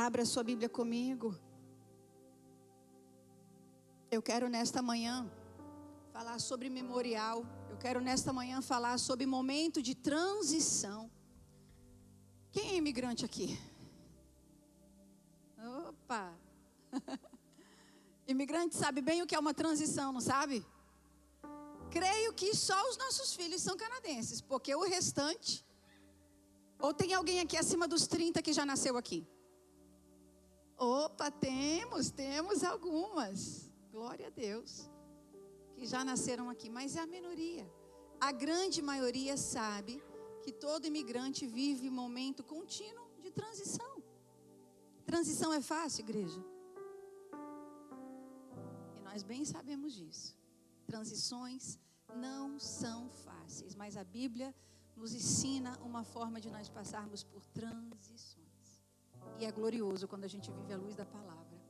Abra sua Bíblia comigo. Eu quero nesta manhã falar sobre memorial. Eu quero nesta manhã falar sobre momento de transição. Quem é imigrante aqui? Opa! Imigrante sabe bem o que é uma transição, não sabe? Creio que só os nossos filhos são canadenses, porque o restante... Ou tem alguém aqui acima dos 30 que já nasceu aqui? Opa, temos algumas. Glória a Deus. Que já nasceram aqui, mas é a minoria. A grande maioria sabe que todo imigrante vive um momento contínuo de transição. Transição é fácil, igreja? E nós bem sabemos disso. Transições não são fáceis, mas a Bíblia nos ensina uma forma de nós passarmos por transições. E é glorioso quando a gente vive à luz da palavra.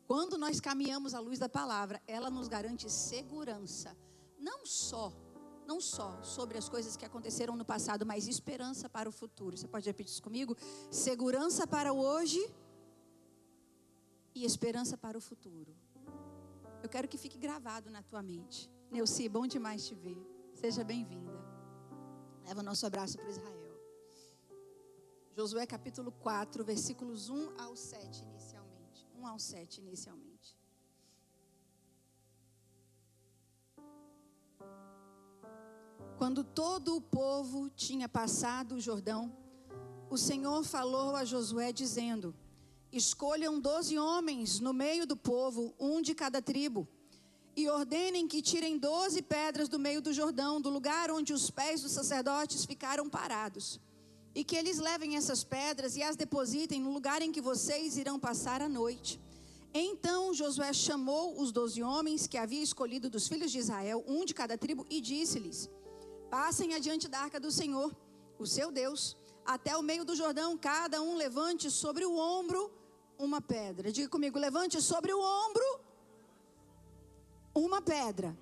Quando nós caminhamos à luz da palavra, ela nos garante segurança. Não só sobre as coisas que aconteceram no passado, mas esperança para o futuro. Você pode repetir isso comigo? Segurança para o hoje e esperança para o futuro. Eu quero que fique gravado na tua mente. Neuci, bom demais te ver. Seja bem-vinda. Leva nosso abraço para Israel. Josué capítulo 4, versículos 1 ao 7 inicialmente. 1 ao 7 inicialmente. Quando todo o povo tinha passado o Jordão, o Senhor falou a Josué dizendo: escolham 12 homens no meio do povo, um de cada tribo. E ordenem que tirem 12 pedras do meio do Jordão, do lugar onde os pés dos sacerdotes ficaram parados. E que eles levem essas pedras e as depositem no lugar em que vocês irão passar a noite. Então Josué chamou os 12 homens que havia escolhido dos filhos de Israel, um de cada tribo, e disse-lhes: passem adiante da arca do Senhor, o seu Deus, até o meio do Jordão. Cada um levante sobre o ombro uma pedra. Diga comigo: levante sobre o ombro uma pedra,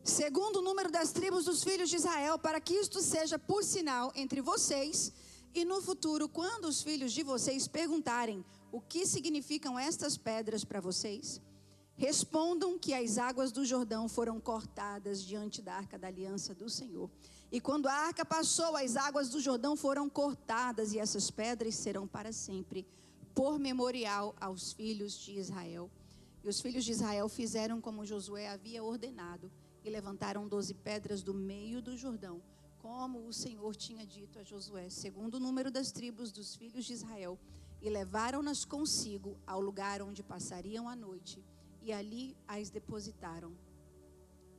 segundo o número das tribos dos filhos de Israel, para que isto seja por sinal entre vocês. E no futuro, quando os filhos de vocês perguntarem o que significam estas pedras para vocês, respondam que as águas do Jordão foram cortadas diante da arca da aliança do Senhor. E quando a arca passou, as águas do Jordão foram cortadas, e essas pedras serão para sempre, por memorial aos filhos de Israel. E os filhos de Israel fizeram como Josué havia ordenado, e levantaram 12 pedras do meio do Jordão, como o Senhor tinha dito a Josué, segundo o número das tribos dos filhos de Israel, e levaram-nas consigo ao lugar onde passariam a noite, e ali as depositaram.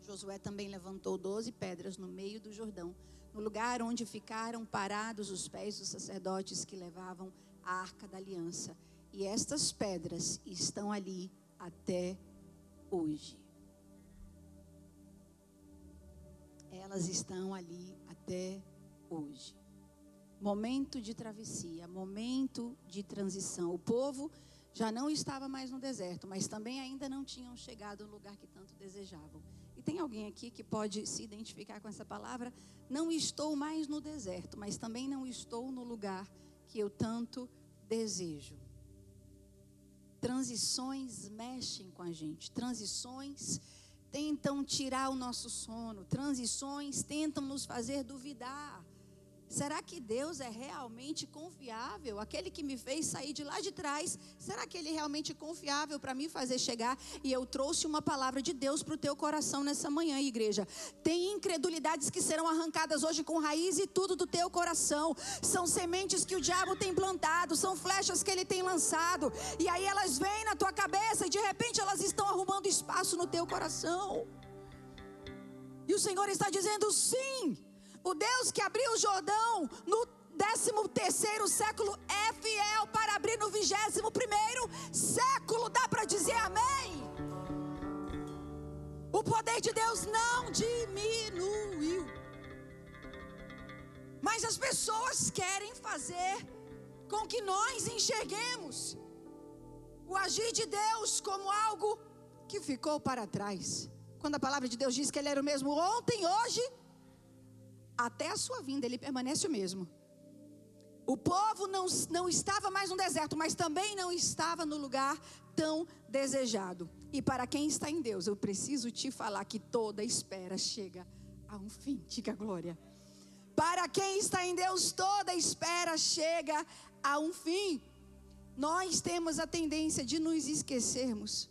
Josué também levantou 12 pedras no meio do Jordão, no lugar onde ficaram parados os pés dos sacerdotes que levavam a arca da aliança. E estas pedras estão ali até hoje. Elas estão ali até hoje. Momento de travessia, momento de transição. O povo já não estava mais no deserto, mas também ainda não tinham chegado no lugar que tanto desejavam. E tem alguém aqui que pode se identificar com essa palavra? Não estou mais no deserto, mas também não estou no lugar que eu tanto desejo. Transições mexem com a gente. Transições tentam tirar o nosso sono. Transições tentam nos fazer duvidar. Será que Deus é realmente confiável? Aquele que me fez sair de lá de trás, será que Ele é realmente confiável para me fazer chegar? E eu trouxe uma palavra de Deus para o teu coração nessa manhã, igreja. Tem incredulidades que serão arrancadas hoje com raiz e tudo do teu coração. São sementes que o diabo tem plantado, são flechas que ele tem lançado. E aí elas vêm na tua cabeça e de repente elas estão arrumando espaço no teu coração. E o Senhor está dizendo sim. O Deus que abriu o Jordão no 13º século é fiel para abrir no 21º século. Dá para dizer amém? O poder de Deus não diminuiu. Mas as pessoas querem fazer com que nós enxerguemos o agir de Deus como algo que ficou para trás. Quando a palavra de Deus diz que Ele era o mesmo ontem, hoje, até a sua vinda, Ele permanece o mesmo. O povo não estava mais no deserto, mas também não estava no lugar tão desejado. E para quem está em Deus, eu preciso te falar que toda espera chega a um fim. Diga glória. Para quem está em Deus, toda espera chega a um fim. Nós temos a tendência de nos esquecermos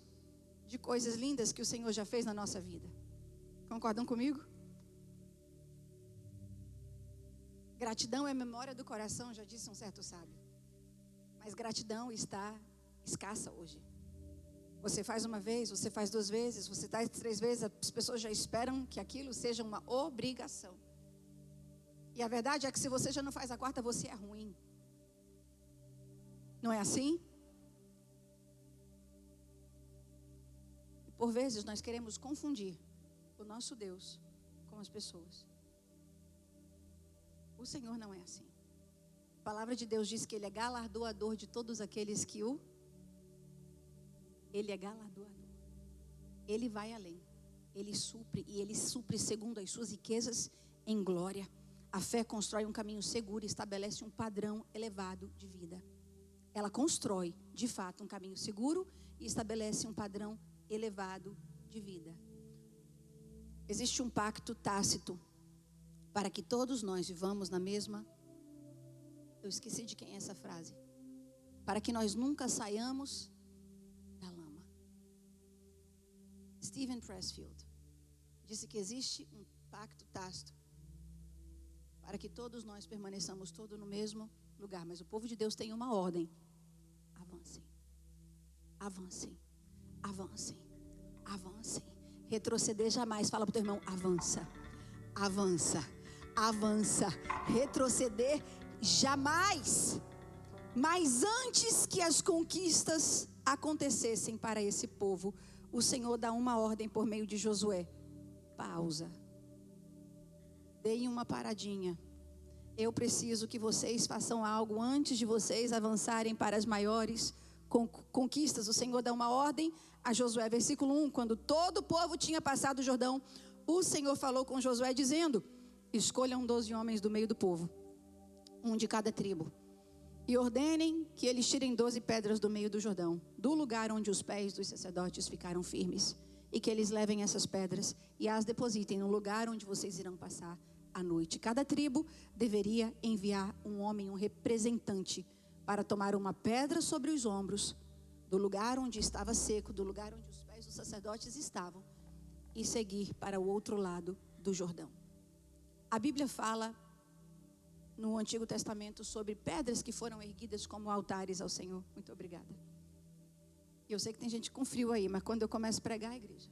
de coisas lindas que o Senhor já fez na nossa vida. Concordam comigo? Gratidão é memória do coração, já disse um certo sábio. Mas gratidão está escassa hoje. Você faz uma vez, você faz 2 vezes, você faz 3 vezes, as pessoas já esperam que aquilo seja uma obrigação. E a verdade é que se você já não faz a 4ª, você é ruim. Não é assim? E por vezes nós queremos confundir o nosso Deus com as pessoas. O Senhor não é assim. A palavra de Deus diz que Ele é galardoador de todos aqueles que Ele é galardoador. Ele vai além. Ele supre, e Ele supre segundo as suas riquezas em glória. A fé constrói um caminho seguro e estabelece um padrão elevado de vida. Ela constrói, de fato, um caminho seguro e estabelece um padrão elevado de vida. Existe um pacto tácito para que todos nós vivamos na mesma... Eu esqueci de quem é essa frase. Para que nós nunca saiamos da lama. Steven Pressfield disse que existe um pacto tácito para que todos nós permaneçamos todos no mesmo lugar. Mas o povo de Deus tem uma ordem. Avancem. Avancem. Avancem. Avancem. Retroceder jamais. Fala para o teu irmão, avança. Avança. Avança. Retroceder jamais. Mas antes que as conquistas acontecessem para esse povo, o Senhor dá uma ordem por meio de Josué. Pausa. Deem uma paradinha. Eu preciso que vocês façam algo antes de vocês avançarem para as maiores conquistas. O Senhor dá uma ordem a Josué, versículo 1. Quando todo o povo tinha passado o Jordão, o Senhor falou com Josué dizendo: escolham 12 homens do meio do povo, um de cada tribo, e ordenem que eles tirem 12 pedras do meio do Jordão, do lugar onde os pés dos sacerdotes ficaram firmes, e que eles levem essas pedras e as depositem no lugar onde vocês irão passar a noite. Cada tribo deveria enviar um homem, um representante, para tomar uma pedra sobre os ombros do lugar onde estava seco, do lugar onde os pés dos sacerdotes estavam, e seguir para o outro lado do Jordão. A Bíblia fala no Antigo Testamento sobre pedras que foram erguidas como altares ao Senhor. Muito obrigada. Eu sei que tem gente com frio aí, mas quando eu começo a pregar a igreja,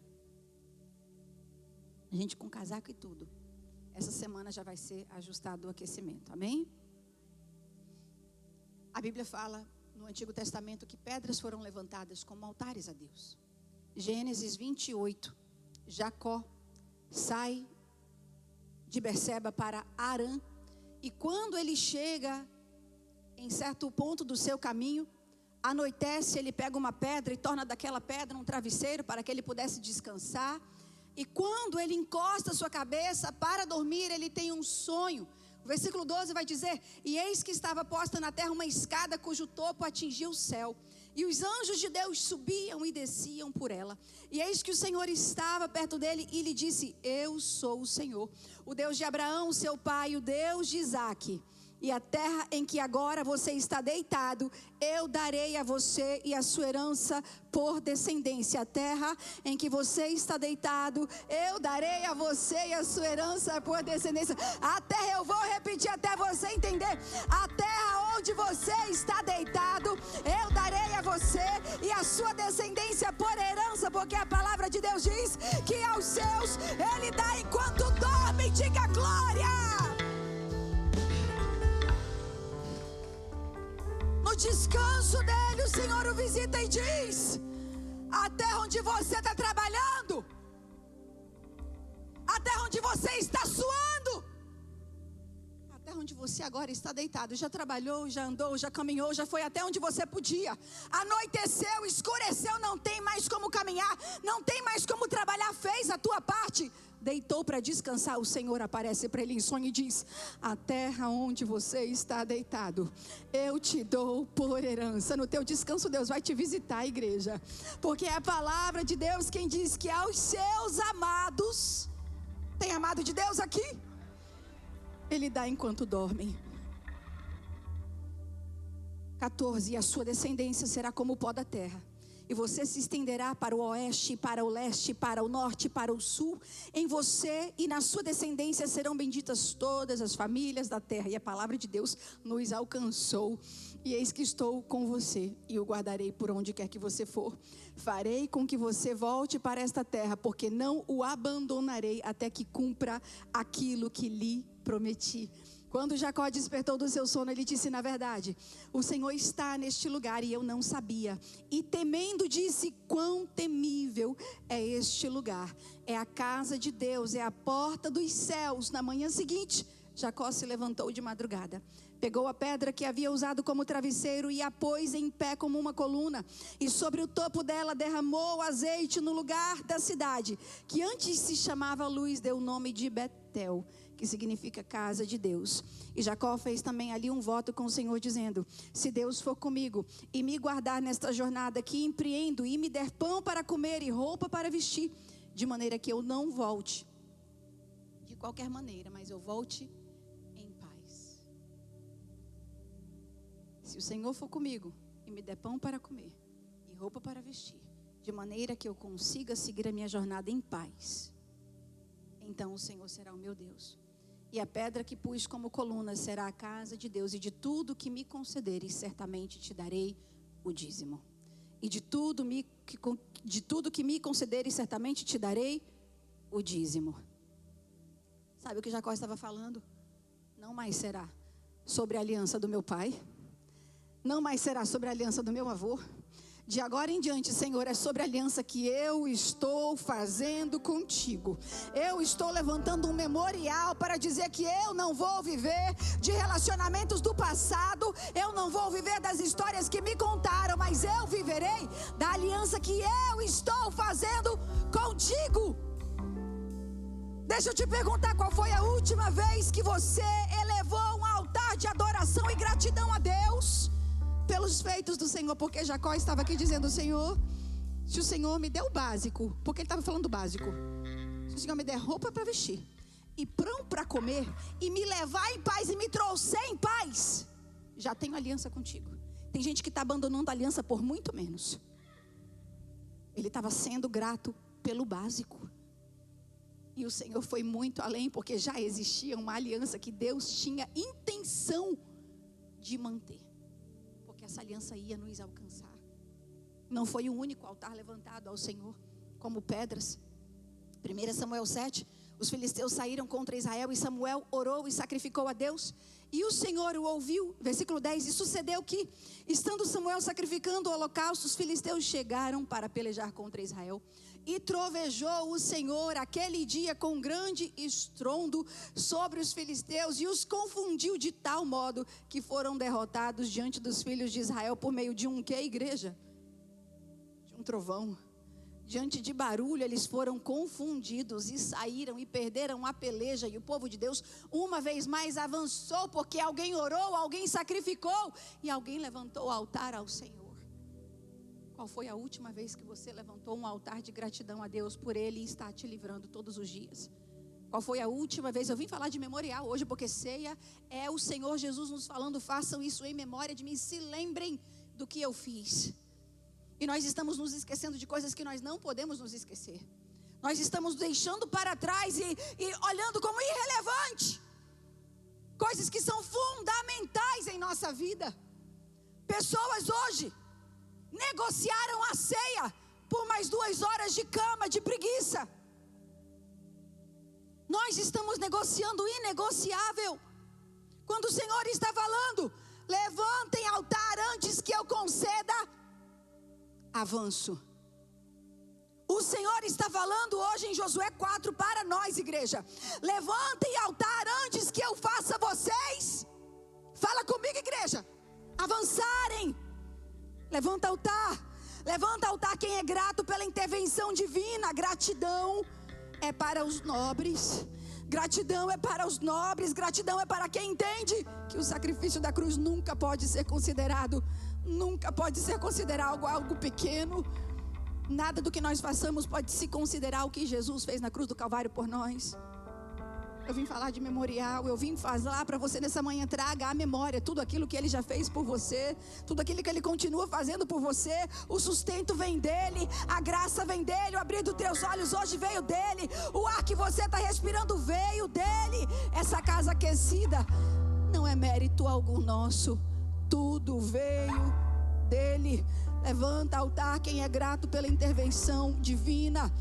a gente com casaco e tudo, essa semana já vai ser ajustado o aquecimento, amém? A Bíblia fala no Antigo Testamento que pedras foram levantadas como altares a Deus. Gênesis 28, Jacó sai de Berseba para Harã, e quando ele chega em certo ponto do seu caminho, anoitece, ele pega uma pedra e torna daquela pedra um travesseiro para que ele pudesse descansar. E quando ele encosta sua cabeça para dormir, ele tem um sonho. O versículo 12 vai dizer: e eis que estava posta na terra uma escada cujo topo atingia o céu, e os anjos de Deus subiam e desciam por ela. E eis que o Senhor estava perto dele e lhe disse: eu sou o Senhor, o Deus de Abraão, seu pai, o Deus de Isaque. E a terra em que agora você está deitado, eu darei a você e a sua herança por descendência. A terra em que você está deitado, eu darei a você e a sua herança por descendência. A terra, eu vou repetir até você entender. A terra onde você está deitado, eu darei a você e a sua descendência por herança. Porque a palavra de Deus diz que aos seus Ele dá enquanto dorme. Diga glória! No descanso dele, o Senhor o visita e diz: a terra onde você está trabalhando, a terra onde você está suando, a terra onde você agora está deitado, já trabalhou, já andou, já caminhou, já foi até onde você podia. Anoiteceu, escureceu, não tem mais como caminhar, não tem mais como trabalhar, fez a tua parte. deitou para descansar, o Senhor aparece para ele em sonho e diz: a terra onde você está deitado, eu te dou por herança. No teu descanso Deus vai te visitar, igreja, porque é a palavra de Deus quem diz que aos seus amados, tem amado de Deus aqui? Ele dá enquanto dormem. 14, e a sua descendência será como o pó da terra, e você se estenderá para o oeste, para o leste, para o norte, para o sul. Em você e na sua descendência serão benditas todas as famílias da terra. E a palavra de Deus nos alcançou. E eis que estou com você, e o guardarei por onde quer que você for. Farei com que você volte para esta terra, porque não o abandonarei até que cumpra aquilo que lhe prometi. Quando Jacó despertou do seu sono, ele disse: na verdade, o Senhor está neste lugar e eu não sabia. E temendo disse: quão temível é este lugar. É a casa de Deus, é a porta dos céus. Na manhã seguinte, Jacó se levantou de madrugada, pegou a pedra que havia usado como travesseiro e a pôs em pé como uma coluna. E sobre o topo dela derramou azeite no lugar da cidade, que antes se chamava Luz, deu o nome de Betel, que significa casa de Deus. E Jacó fez também ali um voto com o Senhor, dizendo: se Deus for comigo e me guardar nesta jornada que empreendo, e me der pão para comer e roupa para vestir, de maneira que eu não volte de qualquer maneira, mas eu volte em paz. Se o Senhor for comigo e me der pão para comer e roupa para vestir, de maneira que eu consiga seguir a minha jornada em paz, então o Senhor será o meu Deus. E a pedra que pus como coluna será a casa de Deus. E de tudo que me concederes, certamente te darei o dízimo. E de tudo que me concederes, certamente te darei o dízimo. Sabe o que Jacó estava falando? Não mais será sobre a aliança do meu pai, não mais será sobre a aliança do meu avô. De agora em diante, Senhor, é sobre a aliança que eu estou fazendo contigo. Eu estou levantando um memorial para dizer que eu não vou viver de relacionamentos do passado, eu não vou viver das histórias que me contaram, mas eu viverei da aliança que eu estou fazendo contigo. Deixa eu te perguntar, qual foi a última vez que você elevou um altar de adoração e gratidão a Deus pelos feitos do Senhor? Porque Jacó estava aqui dizendo: Senhor, se o Senhor me der o básico, porque ele estava falando do básico, se o Senhor me der roupa para vestir e pão para comer e me levar em paz e me trouxer em paz, já tenho aliança contigo. Tem gente que está abandonando a aliança por muito menos. Ele estava sendo grato pelo básico. E o Senhor foi muito além, porque já existia uma aliança que Deus tinha intenção de manter. Essa aliança ia nos alcançar. Não foi o único altar levantado ao Senhor como pedras. 1 Samuel 7, os filisteus saíram contra Israel e Samuel orou e sacrificou a Deus, e o Senhor o ouviu. Versículo 10, e sucedeu que, estando Samuel sacrificando o holocausto, os filisteus chegaram para pelejar contra Israel. E trovejou o Senhor aquele dia com grande estrondo sobre os filisteus, e os confundiu de tal modo que foram derrotados diante dos filhos de Israel por meio de um quê, igreja? De um trovão. Diante de barulho eles foram confundidos e saíram e perderam a peleja. E o povo de Deus uma vez mais avançou, porque alguém orou, alguém sacrificou e alguém levantou o altar ao Senhor. Qual foi a última vez que você levantou um altar de gratidão a Deus por Ele estar te livrando todos os dias? Qual foi a última vez? Eu vim falar de memorial hoje, porque ceia é o Senhor Jesus nos falando: façam isso em memória de mim, se lembrem do que eu fiz. E nós estamos nos esquecendo de coisas que nós não podemos nos esquecer. Nós estamos deixando para trás e olhando como irrelevante coisas que são fundamentais em nossa vida. Pessoas hoje negociaram a ceia por mais 2 horas de cama, de preguiça. Nós estamos negociando o inegociável, quando o Senhor está falando: levantem altar antes que eu conceda avanço. O Senhor está falando hoje em Josué 4 para nós, igreja: levantem altar antes que eu faça vocês, fala comigo, igreja, avançarem. Levanta altar quem é grato pela intervenção divina. Gratidão é para os nobres. Gratidão é para os nobres. Gratidão é para quem entende que o sacrifício da cruz nunca pode ser considerado algo pequeno. Nada do que nós façamos pode se considerar o que Jesus fez na cruz do Calvário por nós. Eu vim falar de memorial, eu vim falar para você nessa manhã, traga à memória tudo aquilo que Ele já fez por você, tudo aquilo que Ele continua fazendo por você. O sustento vem dEle, a graça vem dEle, o abrir dos teus olhos hoje veio dEle, o ar que você está respirando veio dEle. Essa casa aquecida não é mérito algum nosso, tudo veio dEle. Levanta altar quem é grato pela intervenção divina.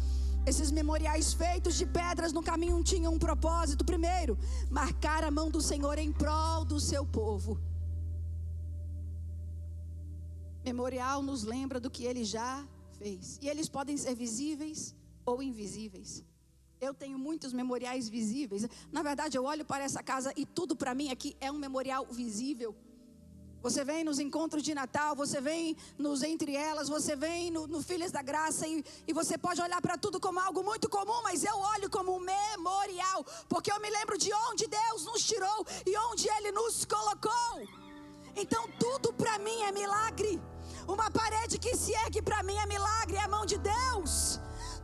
Esses memoriais feitos de pedras no caminho tinham um propósito. Primeiro, marcar a mão do Senhor em prol do seu povo. Memorial nos lembra do que Ele já fez. E eles podem ser visíveis ou invisíveis. Eu tenho muitos memoriais visíveis. Na verdade, eu olho para essa casa e tudo para mim aqui é um memorial visível. Você vem nos encontros de Natal, você vem nos Entre Elas, você vem no Filhas da Graça e você pode olhar para tudo como algo muito comum, mas eu olho como um memorial, porque eu me lembro de onde Deus nos tirou e onde Ele nos colocou. Então tudo para mim é milagre. Uma parede que se ergue para mim é milagre, é a mão de Deus.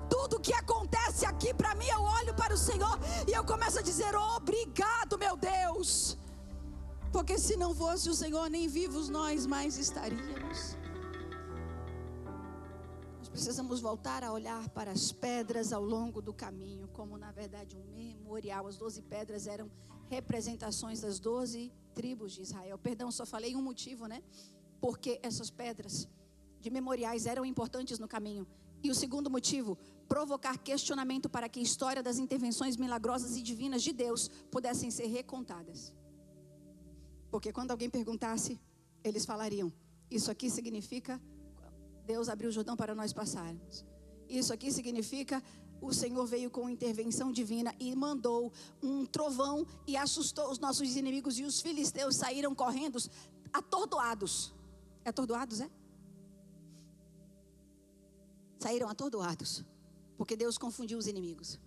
Tudo que acontece aqui para mim, eu olho para o Senhor e eu começo a dizer: obrigado, meu Deus. Porque se não fosse o Senhor, nem vivos nós mais estaríamos. Nós precisamos voltar a olhar para as pedras ao longo do caminho, como na verdade um memorial. As 12 pedras eram representações das 12 tribos de Israel. Perdão, só falei um motivo, né? Porque essas pedras de memoriais eram importantes no caminho. E o segundo motivo, provocar questionamento para que a história das intervenções milagrosas e divinas de Deus pudessem ser recontadas. Porque quando alguém perguntasse, eles falariam: isso aqui significa Deus abriu o Jordão para nós passarmos. Isso aqui significa o Senhor veio com intervenção divina e mandou um trovão e assustou os nossos inimigos, e os filisteus saíram correndo atordoados. É atordoados, é? Saíram atordoados, porque Deus confundiu os inimigos.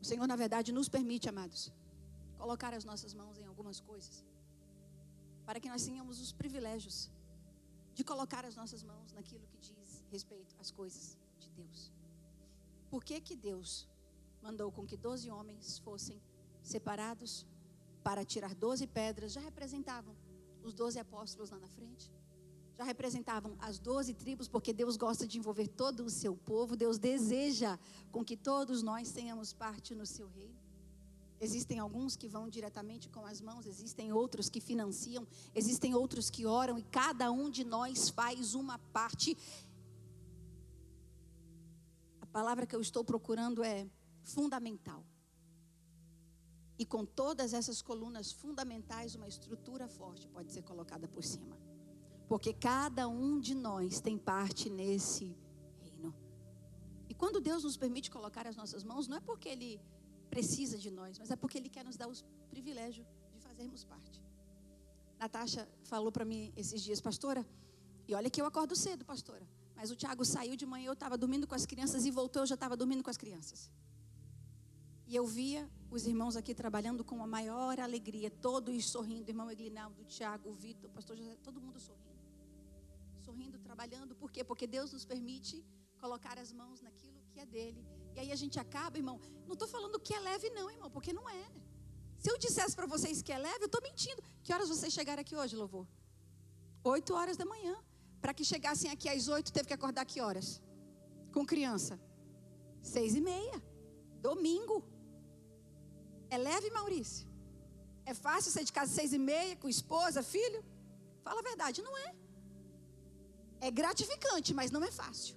O Senhor, na verdade, nos permite, amados, colocar as nossas mãos em algumas coisas, para que nós tenhamos os privilégios de colocar as nossas mãos naquilo que diz respeito às coisas de Deus. Por que que Deus mandou com que 12 homens fossem separados para tirar 12 pedras? Já representavam os 12 apóstolos lá na frente, já representavam as 12 tribos, porque Deus gosta de envolver todo o seu povo. Deus deseja com que todos nós tenhamos parte no seu reino. Existem alguns que vão diretamente com as mãos, existem outros que financiam, existem outros que oram, e cada um de nós faz uma parte. A palavra que eu estou procurando é fundamental. E com todas essas colunas fundamentais, uma estrutura forte pode ser colocada por cima. Porque cada um de nós tem parte nesse reino. E quando Deus nos permite colocar as nossas mãos, não é porque Ele precisa de nós, mas é porque Ele quer nos dar o privilégio de fazermos parte. Natasha falou para mim esses dias: pastora, e olha que eu acordo cedo, pastora, mas o Tiago saiu de manhã, eu estava dormindo com as crianças, e voltou, eu já estava dormindo com as crianças. E eu via os irmãos aqui trabalhando com a maior alegria, todos sorrindo, irmão Eglinaldo, o Tiago, o Vitor, o pastor José, todo mundo sorrindo, trabalhando. Por quê? Porque Deus nos permite colocar as mãos naquilo que é dele. E aí a gente acaba, irmão, não estou falando que é leve não, irmão, porque não é. Se eu dissesse para vocês que é leve, eu estou mentindo. Que horas vocês chegaram aqui hoje, louvor? 8 horas da manhã. Para que chegassem aqui às 8, teve que acordar que horas? Com criança? 6:30. Domingo. É leve, Maurício? É fácil sair de casa 6:30 com esposa, filho? Fala a verdade, não é. É gratificante, mas não é fácil.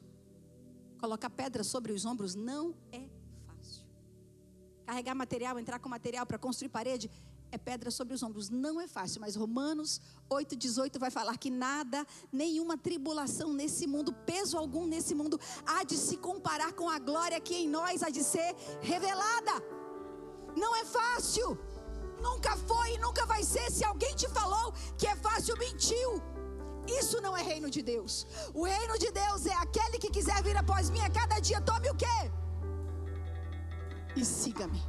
Colocar pedra sobre os ombros não é fácil. Carregar material, entrar com material para construir parede, é pedra sobre os ombros. Não é fácil, mas Romanos 8:18 vai falar que nada, nenhuma tribulação nesse mundo, peso algum nesse mundo, há de se comparar com a glória que em nós há de ser revelada. Não é fácil. Nunca foi e nunca vai ser. Se alguém te falou que é fácil, mentiu. Isso não é reino de Deus. O reino de Deus é aquele que quiser vir após mim a cada dia, tome o quê? E siga-me.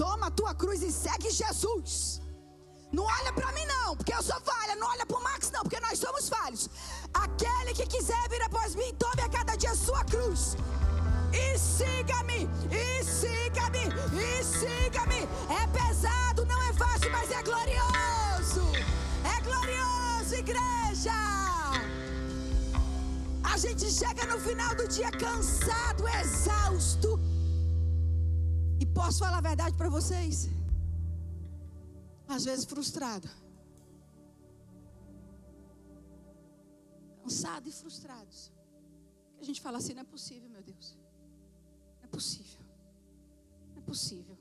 Toma a tua cruz e segue Jesus. Não olha para mim não, porque eu sou falha. Não olha para o Max não, porque nós somos falhos. Aquele que quiser vir após mim, tome a cada dia a sua cruz e siga-me, e siga-me, e siga-me. É pesado, não é fácil, mas é glorioso. É glorioso, igreja. A gente chega no final do dia cansado, exausto. E posso falar a verdade para vocês? Às vezes frustrado. Cansado e frustrados. A gente fala assim, não é possível, meu Deus. Não é possível. Não é possível.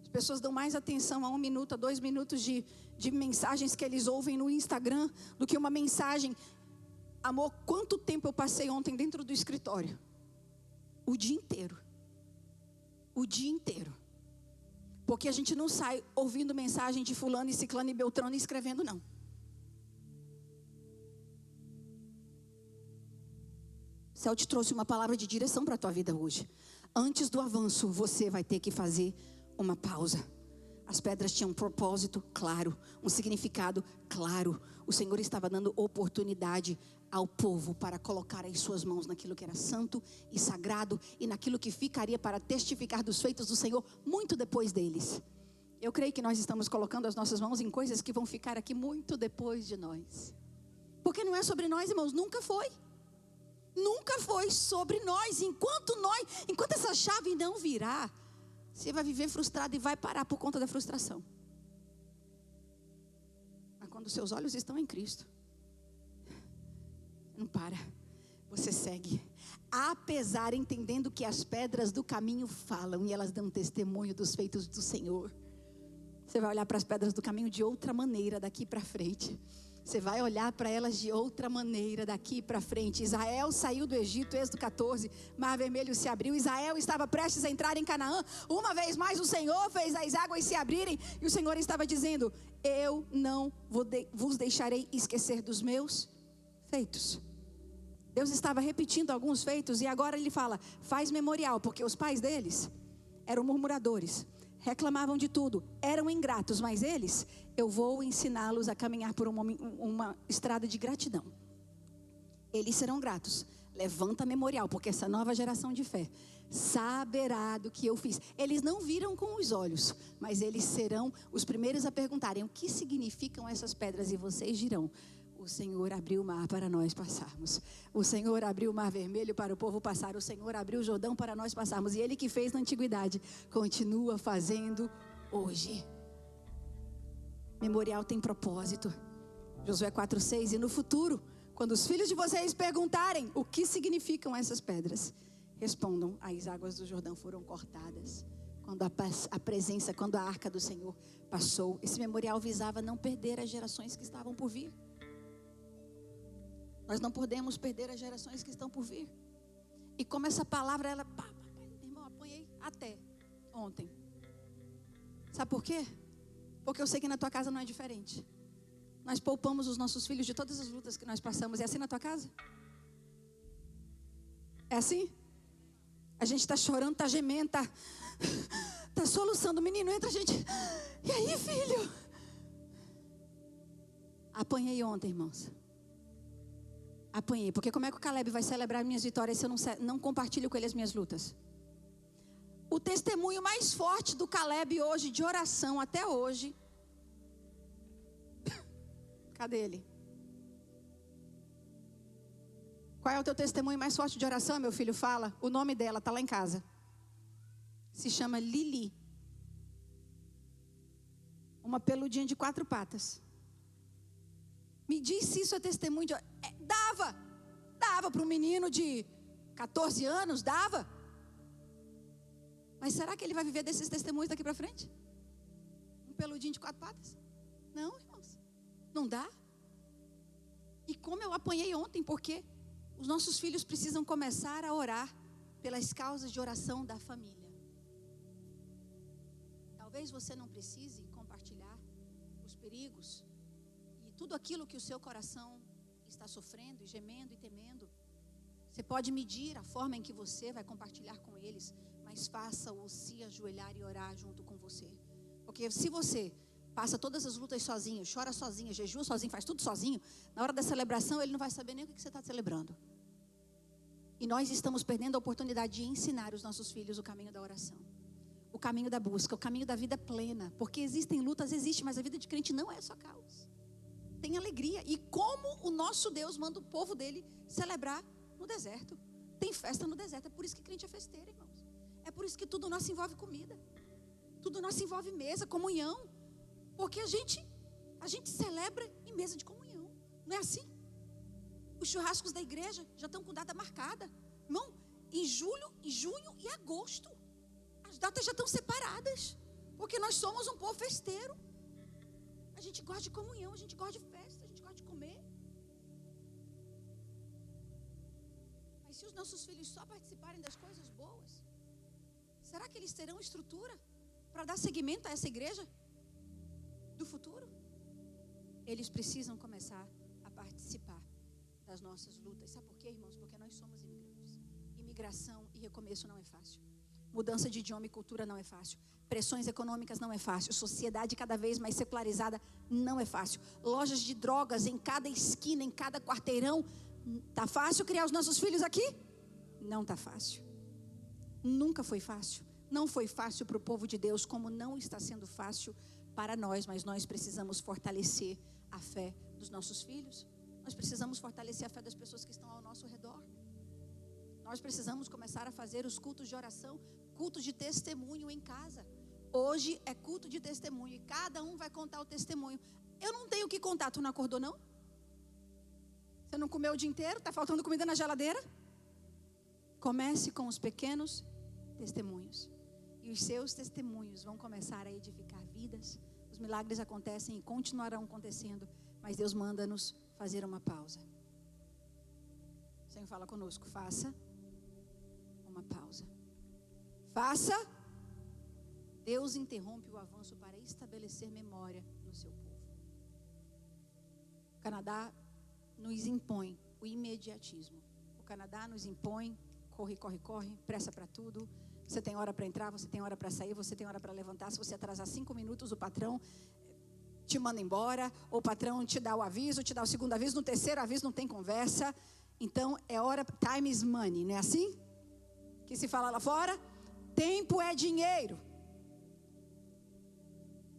As pessoas dão mais atenção a 1 minuto, a 2 minutos de mensagens que eles ouvem no Instagram do que uma mensagem. Amor, quanto tempo eu passei ontem dentro do escritório? O dia inteiro. O dia inteiro. Porque a gente não sai ouvindo mensagem de fulano e ciclano e beltrano e escrevendo, não. O céu te trouxe uma palavra de direção para a tua vida hoje. Antes do avanço, você vai ter que fazer uma pausa. As pedras tinham um propósito claro, um significado claro. O Senhor estava dando oportunidade ao povo para colocar as suas mãos naquilo que era santo e sagrado e naquilo que ficaria para testificar dos feitos do Senhor muito depois deles. Eu creio que nós estamos colocando as nossas mãos em coisas que vão ficar aqui muito depois de nós. Porque não é sobre nós, irmãos, nunca foi. Nunca foi sobre nós. Enquanto essa chave não virar, você vai viver frustrado e vai parar por conta da frustração. Mas quando seus olhos estão em Cristo, não para, você segue. Apesar, entendendo que as pedras do caminho falam e elas dão testemunho dos feitos do Senhor. Você vai olhar para as pedras do caminho de outra maneira daqui para frente. Você vai olhar para elas de outra maneira daqui para frente. Israel saiu do Egito, Êxodo 14, Mar Vermelho se abriu. Israel estava prestes a entrar em Canaã. Uma vez mais o Senhor fez as águas se abrirem. E o Senhor estava dizendo, eu não vos deixarei esquecer dos meus feitos. Deus estava repetindo alguns feitos e agora ele fala, faz memorial, porque os pais deles eram murmuradores, reclamavam de tudo, eram ingratos, mas eles, eu vou ensiná-los a caminhar por uma estrada de gratidão. Eles serão gratos. Levanta memorial, porque essa nova geração de fé saberá do que eu fiz. Eles não viram com os olhos, mas eles serão os primeiros a perguntarem o que significam essas pedras e vocês dirão, o Senhor abriu o mar para nós passarmos. O Senhor abriu o mar vermelho para o povo passar. O Senhor abriu o Jordão para nós passarmos. E Ele que fez na antiguidade, continua fazendo hoje. Memorial tem propósito. Josué 4:6. E no futuro, quando os filhos de vocês perguntarem o que significam essas pedras, respondam, as águas do Jordão foram cortadas. Quando quando a arca do Senhor passou. Esse memorial visava não perder as gerações que estavam por vir. Nós não podemos perder as gerações que estão por vir. E como essa palavra, irmão, apanhei até ontem. Sabe por quê? Porque eu sei que na tua casa não é diferente. Nós poupamos os nossos filhos de todas as lutas que nós passamos. É assim na tua casa? É assim? A gente está chorando, está gemendo, está soluçando. O menino entra, a gente... E aí, filho? Apanhei ontem, irmãos. Apanhei, porque como é que o Caleb vai celebrar minhas vitórias se eu não compartilho com ele as minhas lutas? O testemunho mais forte do Caleb hoje, de oração até hoje. Cadê ele? Qual é o teu testemunho mais forte de oração, meu filho? Fala, o nome dela está lá em casa. Se chama Lili. Uma peludinha de 4 patas. Me diz se isso é testemunho de... Dava para um menino de 14 anos, dava. Mas será que ele vai viver desses testemunhos daqui para frente? Um peludinho de 4 patas? Não, irmãos. Não dá. E como eu apanhei ontem, porque os nossos filhos precisam começar a orar pelas causas de oração da família. Talvez você não precise compartilhar os perigos e tudo aquilo que o seu coração está sofrendo e gemendo e temendo. Você pode medir a forma em que você vai compartilhar com eles, mas faça-o se ajoelhar e orar junto com você. Porque se você passa todas as lutas sozinho, chora sozinho, jejua sozinho, faz tudo sozinho, na hora da celebração ele não vai saber nem o que você está celebrando. E nós estamos perdendo a oportunidade de ensinar os nossos filhos o caminho da oração, o caminho da busca, o caminho da vida plena. Porque existem lutas, existe, mas a vida de crente não é só caos. Tem alegria. E como o nosso Deus manda o povo dele celebrar no deserto. Tem festa no deserto. É por isso que crente é festeiro, irmãos. É por isso que tudo nosso envolve comida. Tudo nosso envolve mesa, comunhão. Porque a gente celebra em mesa de comunhão. Não é assim? Os churrascos da igreja já estão com data marcada. Irmão, em julho, em junho e agosto. As datas já estão separadas. Porque nós somos um povo festeiro. A gente gosta de comunhão, a gente gosta de festa, a gente gosta de comer. Mas se os nossos filhos só participarem das coisas boas, será que eles terão estrutura para dar seguimento a essa igreja do futuro? Eles precisam começar a participar das nossas lutas. Sabe por quê, irmãos? Porque nós somos imigrantes. Imigração e recomeço não é fácil. Mudança de idioma e cultura não é fácil. Pressões econômicas não é fácil. Sociedade cada vez mais secularizada não é fácil. Lojas de drogas em cada esquina, em cada quarteirão. Tá fácil criar os nossos filhos aqui? Não tá fácil. Nunca foi fácil. Não foi fácil para o povo de Deus, como não está sendo fácil para nós. Mas nós precisamos fortalecer a fé dos nossos filhos. Nós precisamos fortalecer a fé das pessoas que estão ao nosso redor. Nós precisamos começar a fazer os cultos de oração, cultos de testemunho em casa. Hoje é culto de testemunho e cada um vai contar o testemunho. Eu não tenho o que contar, tu não acordou não? Você não comeu o dia inteiro? Está faltando comida na geladeira? Comece com os pequenos testemunhos. E os seus testemunhos vão começar a edificar vidas. Os milagres acontecem e continuarão acontecendo. Mas Deus manda-nos fazer uma pausa. O Senhor fala conosco, faça uma pausa. Faça. Deus interrompe o avanço para estabelecer memória no seu povo. O Canadá nos impõe o imediatismo. O Canadá nos impõe corre, corre, corre, pressa para tudo. Você tem hora para entrar, você tem hora para sair, você tem hora para levantar. Se você atrasar 5 minutos, o patrão te manda embora. O patrão te dá o aviso, te dá o segundo aviso. No terceiro aviso não tem conversa. Então é hora, time is money, não é assim? Que se fala lá fora? Tempo é dinheiro.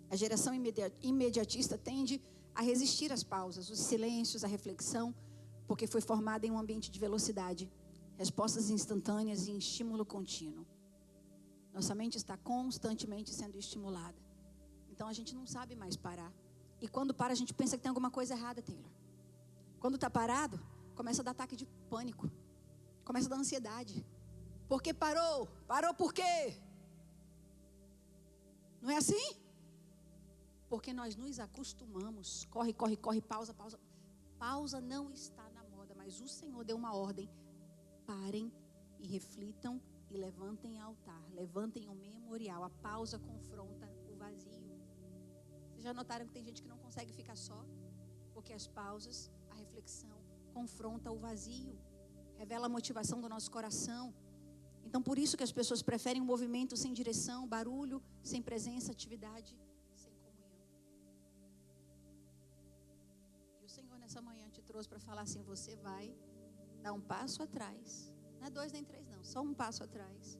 A geração imediatista tende a resistir às pausas, os silêncios, a reflexão, porque foi formada em um ambiente de velocidade, respostas instantâneas e estímulo contínuo. Nossa mente está constantemente sendo estimulada. Então a gente não sabe mais parar. E quando para, a gente pensa que tem alguma coisa errada, Taylor. Quando está parado, começa a dar ataque de pânico. Começa a dar ansiedade. Por que parou? Parou por quê? Não é assim? Porque nós nos acostumamos. Corre, corre, corre, pausa, pausa. Pausa não está na moda, mas o Senhor deu uma ordem. Parem e reflitam e levantem altar. Levantem um memorial. A pausa confronta o vazio. Vocês já notaram que tem gente que não consegue ficar só? Porque as pausas, a reflexão, confronta o vazio. Revela a motivação do nosso coração. Então por isso que as pessoas preferem um movimento sem direção, barulho, sem presença, atividade, sem comunhão. E o Senhor nessa manhã te trouxe para falar assim, você vai dar um passo atrás. Não é 2 nem 3 não, só um passo atrás.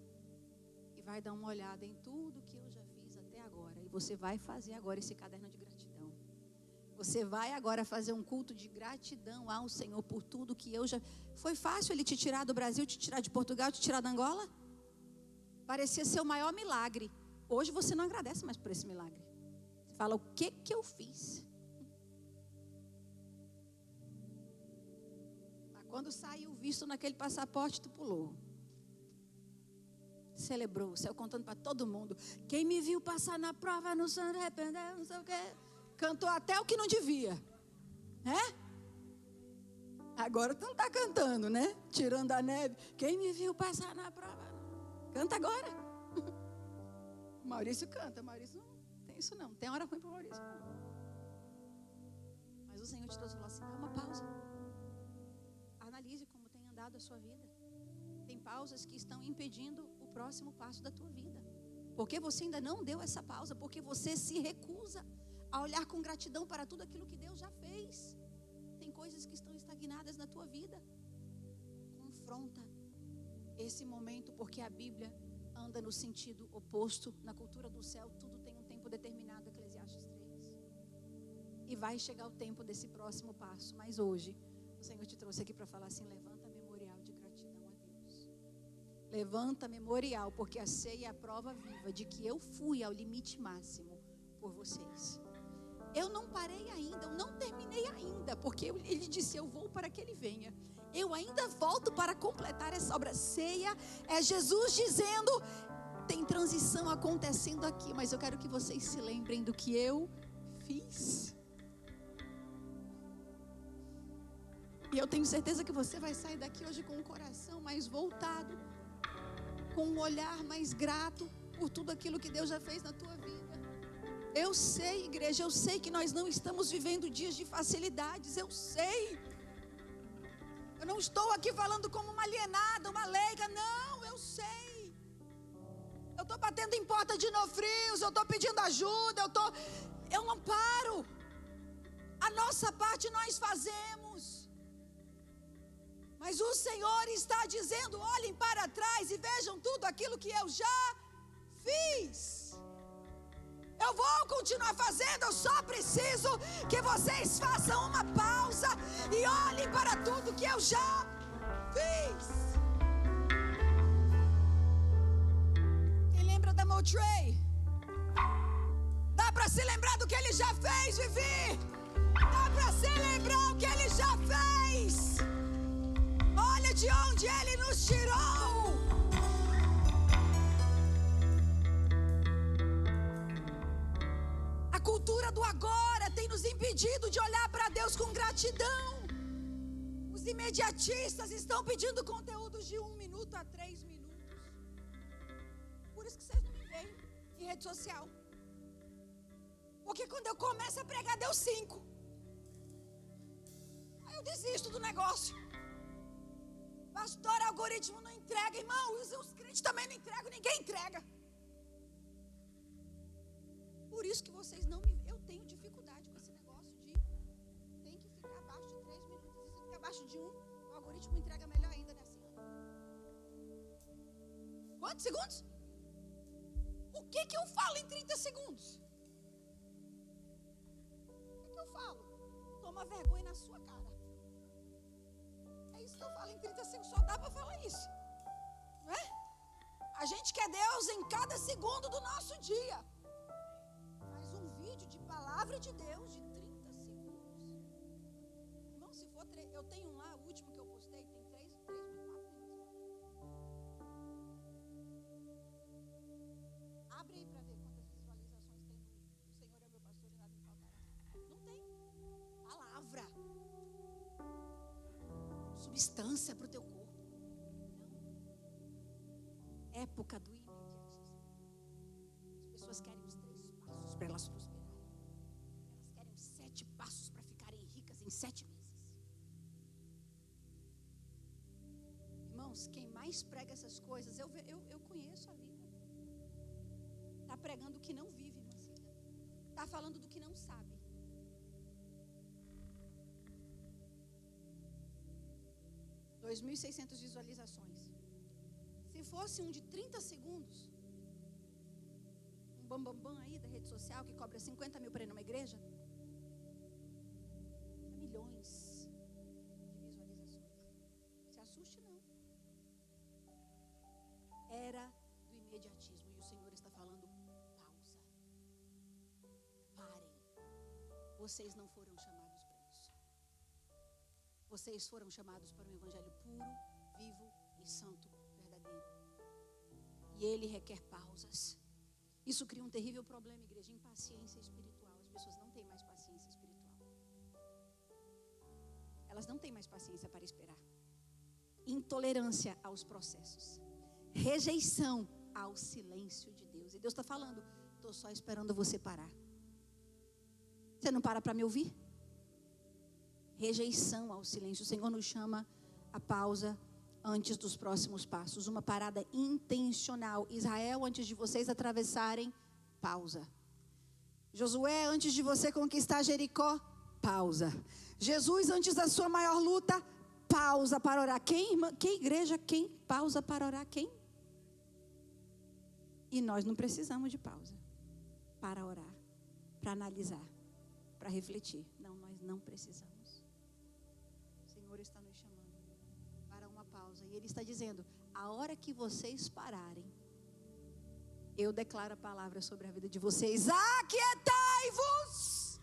E vai dar uma olhada em tudo que eu já fiz até agora. E você vai fazer agora esse caderno de gratidão. Você vai agora fazer um culto de gratidão ao Senhor por tudo que eu já... Foi fácil Ele te tirar do Brasil, te tirar de Portugal, te tirar da Angola? Parecia ser o maior milagre. Hoje você não agradece mais por esse milagre. Você fala, o que eu fiz? Mas quando saiu o visto naquele passaporte, tu pulou. Celebrou, saiu contando para todo mundo. Quem me viu passar na prova não se arrependeu, não sei o quê. Cantou até o que não devia. Né? Agora tu não está cantando, né? Tirando a neve. Quem me viu passar na prova? Canta agora. O Maurício canta. O Maurício não tem isso não. Tem hora ruim para o Maurício. Mas o Senhor te trouxe e falou assim, dá uma pausa. da sua vida. Tem pausas que estão impedindo o próximo passo da tua vida. Porque você ainda não deu essa pausa, porque você se recusa a olhar com gratidão para tudo aquilo que Deus já fez. Tem coisas que estão estagnadas na tua vida. Confronta esse momento, porque a Bíblia anda no sentido oposto. Na cultura do céu, tudo tem um tempo determinado, Eclesiastes 3. E vai chegar o tempo desse próximo passo. Mas hoje, o Senhor te trouxe aqui para falar assim: levanta memorial de gratidão a Deus. Levanta memorial, porque a ceia é a prova viva de que eu fui ao limite máximo por vocês. Eu não parei ainda, eu não terminei ainda, porque Ele disse: eu vou para que Ele venha. Eu ainda volto para completar essa obra. Ceia é Jesus dizendo: tem transição acontecendo aqui, mas eu quero que vocês se lembrem do que eu fiz. E eu tenho certeza que você vai sair daqui hoje com o coração mais voltado, com um olhar mais grato por tudo aquilo que Deus já fez na tua vida. Eu sei, igreja, eu sei que nós não estamos vivendo dias de facilidades, eu sei. Eu não estou aqui falando como uma alienada, uma leiga, não, eu sei. Eu estou batendo em porta de nofrios, eu estou pedindo ajuda, eu não paro. A nossa parte nós fazemos. Mas o Senhor está dizendo: olhem para trás e vejam tudo aquilo que eu já fiz. Eu vou continuar fazendo, eu só preciso que vocês façam uma pausa e olhem para tudo que eu já fiz. Quem lembra da Motrey? Dá para se lembrar do que ele já fez, Vivi? Dá para se lembrar o que ele já fez? Olha de onde ele nos tirou. A cultura do agora tem nos impedido de olhar para Deus com gratidão. Os imediatistas estão pedindo conteúdos de 1 minuto a 3 minutos. Por isso que vocês não me veem em rede social. Porque quando eu começo a pregar, deu 5. Aí eu desisto do negócio. Pastor, algoritmo não entrega, irmão. Os crentes também não entregam, ninguém entrega. Por isso que vocês não me... Eu tenho dificuldade com esse negócio de... Tem que ficar abaixo de 3 minutos. E se ficar abaixo de 1, o algoritmo entrega melhor ainda, né, senhora? Quantos segundos? O que eu falo em 30 segundos? O que eu falo? Toma vergonha na sua cara. É isso que eu falo em 30 segundos. Só dá para falar isso. Não é? A gente quer Deus em cada segundo do nosso dia. Mas um vídeo de palavra de Deus de 30 segundos. Irmão, se for... Eu tenho um lá, o último que eu postei, tem 4 minutos. Abre aí para ver quantas visualizações tem no O Senhor é meu pastor e nada me faltará. Não tem. Palavra. Substância para o teu corpo. Não. Época do imediatismo. As pessoas querem os 3 passos para elas prosperarem. Elas querem os 7 passos para ficarem ricas em 7 meses. Irmãos, quem mais prega essas coisas, eu conheço a vida. Está pregando o que não vive, irmã Cida. Está falando do que não sabe. – 2.600 visualizações. Se fosse um de 30 segundos, um bambambam aí da rede social que cobra 50 mil para ir numa igreja, milhões de visualizações. Se assuste não. Era do imediatismo e o Senhor está falando: pausa. Parem. Vocês não foram chamados para isso. Vocês foram chamados para um evangelho puro, vivo e santo, verdadeiro. E ele requer pausas. Isso cria um terrível problema, igreja: impaciência espiritual. As pessoas não têm mais paciência espiritual. Elas não têm mais paciência para esperar. Intolerância aos processos. Rejeição ao silêncio de Deus. E Deus está falando: estou só esperando você parar. Você não para me ouvir? Rejeição ao silêncio. O Senhor nos chama a pausa antes dos próximos passos. Uma parada intencional. Israel, antes de vocês atravessarem, pausa. Josué, antes de você conquistar Jericó, pausa. Jesus, antes da sua maior luta, pausa para orar. Quem igreja? Quem pausa para orar? Quem? E nós não precisamos de pausa para orar, para analisar, para refletir. Não, nós não precisamos. O Senhor está nos chamando para uma pausa. E Ele está dizendo, a hora que vocês pararem, eu declaro a palavra sobre a vida de vocês. Aquietai-vos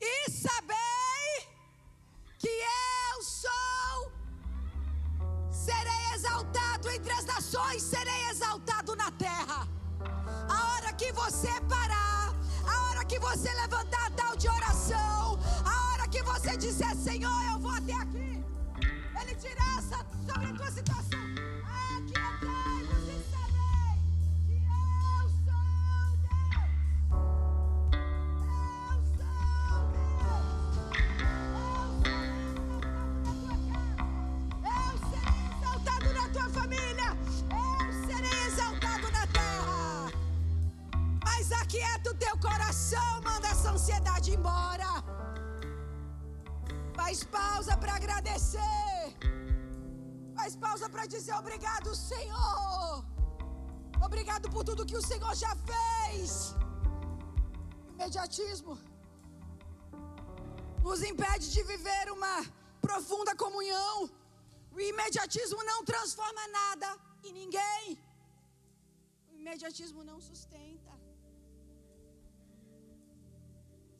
e sabei que eu sou. Serei exaltado entre as nações, serei exaltado na terra. A hora que você parar, a hora que você levantar tal de oração, a hora que você disser, Senhor, eu vou até aqui, Ele tirar sobre a tua situação. Aquietai-vos e sabei que eu sou Deus. Eu sou Deus. Eu serei exaltado na tua família. Eu serei exaltado na terra. Mas aquieta o teu coração, manda essa ansiedade embora. Faz pausa para agradecer. Faz pausa para dizer obrigado, Senhor. Obrigado por tudo que o Senhor já fez. Imediatismo nos impede de viver uma profunda comunhão. O imediatismo não transforma nada em ninguém. O imediatismo não sustenta.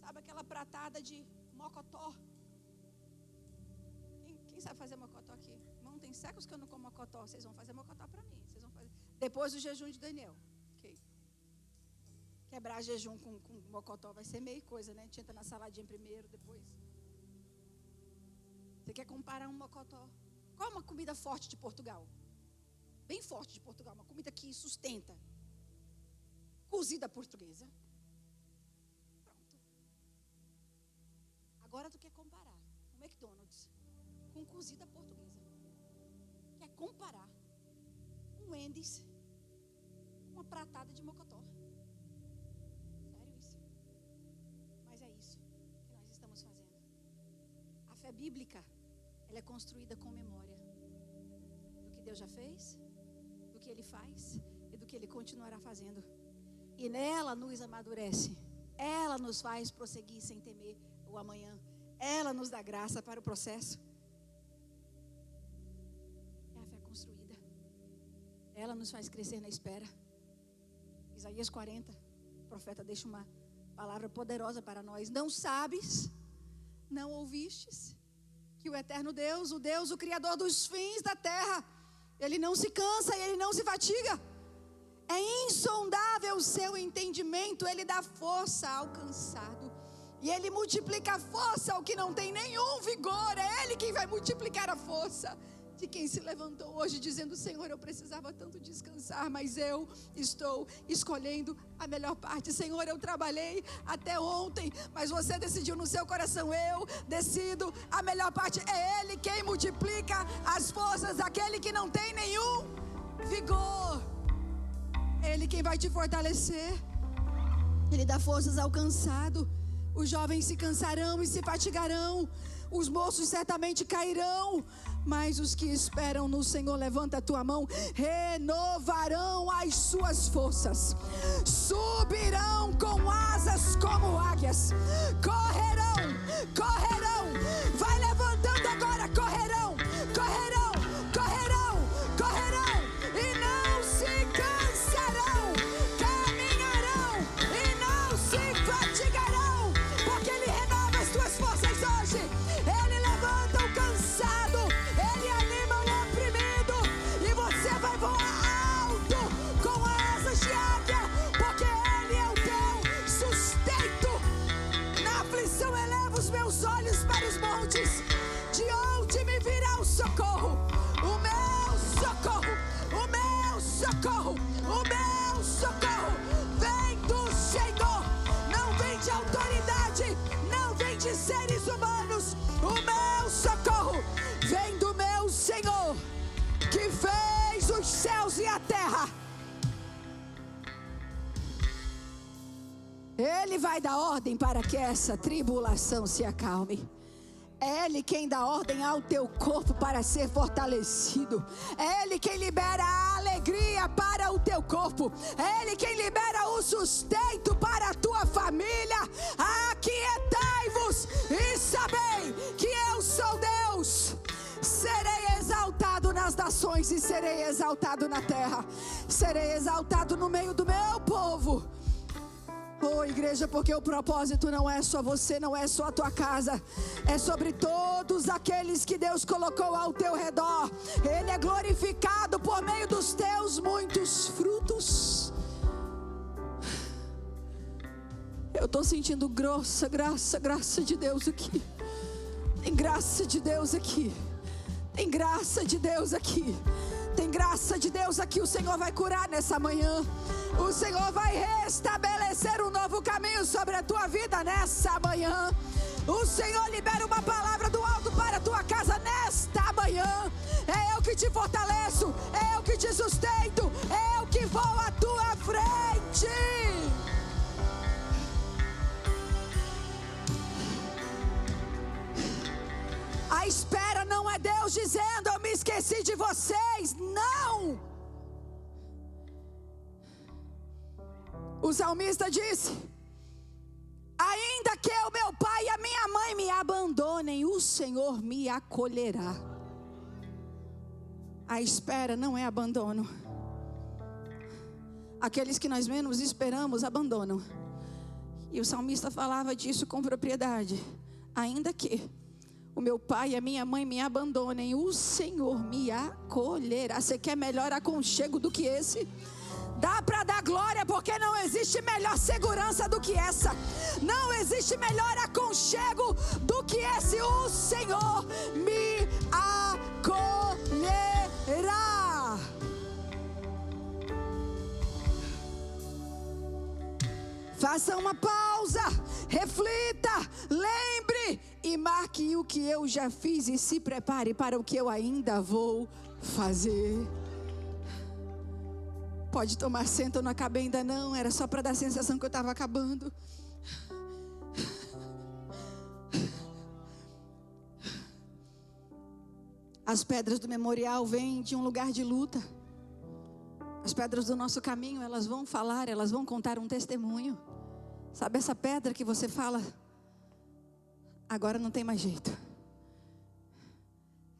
Sabe aquela pratada de mocotó? Quem sabe fazer mocotó aqui? Irmão, tem séculos que eu não como mocotó. Vocês vão fazer mocotó para mim. Vocês vão fazer depois do jejum de Daniel. Okay. Quebrar jejum com mocotó vai ser meio coisa, né? A gente entra na saladinha primeiro, depois. Você quer comparar um mocotó? Qual é uma comida forte de Portugal? Bem forte de Portugal. Uma comida que sustenta. Cozida portuguesa. Pronto. Agora tu quer comparar o McDonald's com cozida portuguesa. Quer comparar um Wendy's com uma pratada de mocotó. Sério isso? Mas é isso que nós estamos fazendo. A fé bíblica, ela é construída com memória do que Deus já fez, do que Ele faz e do que Ele continuará fazendo. E nela nos amadurece. Ela nos faz prosseguir sem temer o amanhã. Ela nos dá graça para o processo. É a fé construída. Ela nos faz crescer na espera. Isaías 40, o profeta deixa uma palavra poderosa para nós. Não sabes, não ouvistes, que o eterno Deus, o Criador dos fins da terra, Ele não se cansa e Ele não se fatiga. É insondável o seu entendimento. Ele dá força ao cansado e Ele multiplica a força ao que não tem nenhum vigor. É Ele quem vai multiplicar a força de quem se levantou hoje dizendo, Senhor, eu precisava tanto descansar, mas eu estou escolhendo a melhor parte. Senhor, eu trabalhei até ontem, mas você decidiu no seu coração, eu decido a melhor parte. É Ele quem multiplica as forças daquele que não tem nenhum vigor. É Ele quem vai te fortalecer. Ele dá forças ao cansado. Os jovens se cansarão e se fatigarão. Os moços certamente cairão, mas os que esperam no Senhor, levanta a tua mão, renovarão as suas forças, subirão com asas como águias, correrão, correrão, vai levantando agora, correrão, correrão, correrão, correrão, e não se cansarão, caminharão e não se fatigarão, porque Ele renova as tuas forças hoje. Ele levanta o cansado, Ele anima o oprimido, e você vai voar alto com asas de águia, porque Ele é o teu sustento. Na aflição eleva os meus olhos para os montes, de onde os céus e a terra. Ele vai dar ordem para que essa tribulação se acalme. É Ele quem dá ordem ao teu corpo para ser fortalecido. É Ele quem libera a alegria para o teu corpo. É Ele quem libera o sustento para a tua família. Aquietai-vos e sabei que eu sou Deus. Serei exaltado nas nações e serei exaltado na terra. Serei exaltado no meio do meu povo. Oh, igreja, porque o propósito não é só você, não é só a tua casa, é sobre todos aqueles que Deus colocou ao teu redor. Ele é glorificado por meio dos teus muitos frutos. Eu estou sentindo graça de Deus aqui. Tem graça de Deus aqui. Tem graça de Deus aqui. Tem graça de Deus aqui. O Senhor vai curar nessa manhã. O Senhor vai restabelecer um novo caminho sobre a tua vida nessa manhã. O Senhor libera uma palavra do alto para a tua casa nesta manhã. É eu que te fortaleço, é eu que te sustento, é eu que vou à tua frente. A espera não é Deus dizendo: eu me esqueci de vocês. Não. O salmista disse: ainda que o meu pai e a minha mãe me abandonem, o Senhor me acolherá. A espera não é abandono. Aqueles que nós menos esperamos abandonam. E o salmista falava disso com propriedade. Ainda que o meu pai e a minha mãe me abandonem, o Senhor me acolherá. Você quer melhor aconchego do que esse? Dá para dar glória, porque não existe melhor segurança do que essa. Não existe melhor aconchego do que esse. O Senhor me acolherá. Faça uma pausa, reflita, lembre e marque o que eu já fiz e se prepare para o que eu ainda vou fazer. Pode tomar assento, eu não acabei ainda não. Era só para dar a sensação que eu estava acabando. As pedras do memorial vêm de um lugar de luta. As pedras do nosso caminho, elas vão falar, elas vão contar um testemunho. Sabe essa pedra que você fala: agora não tem mais jeito.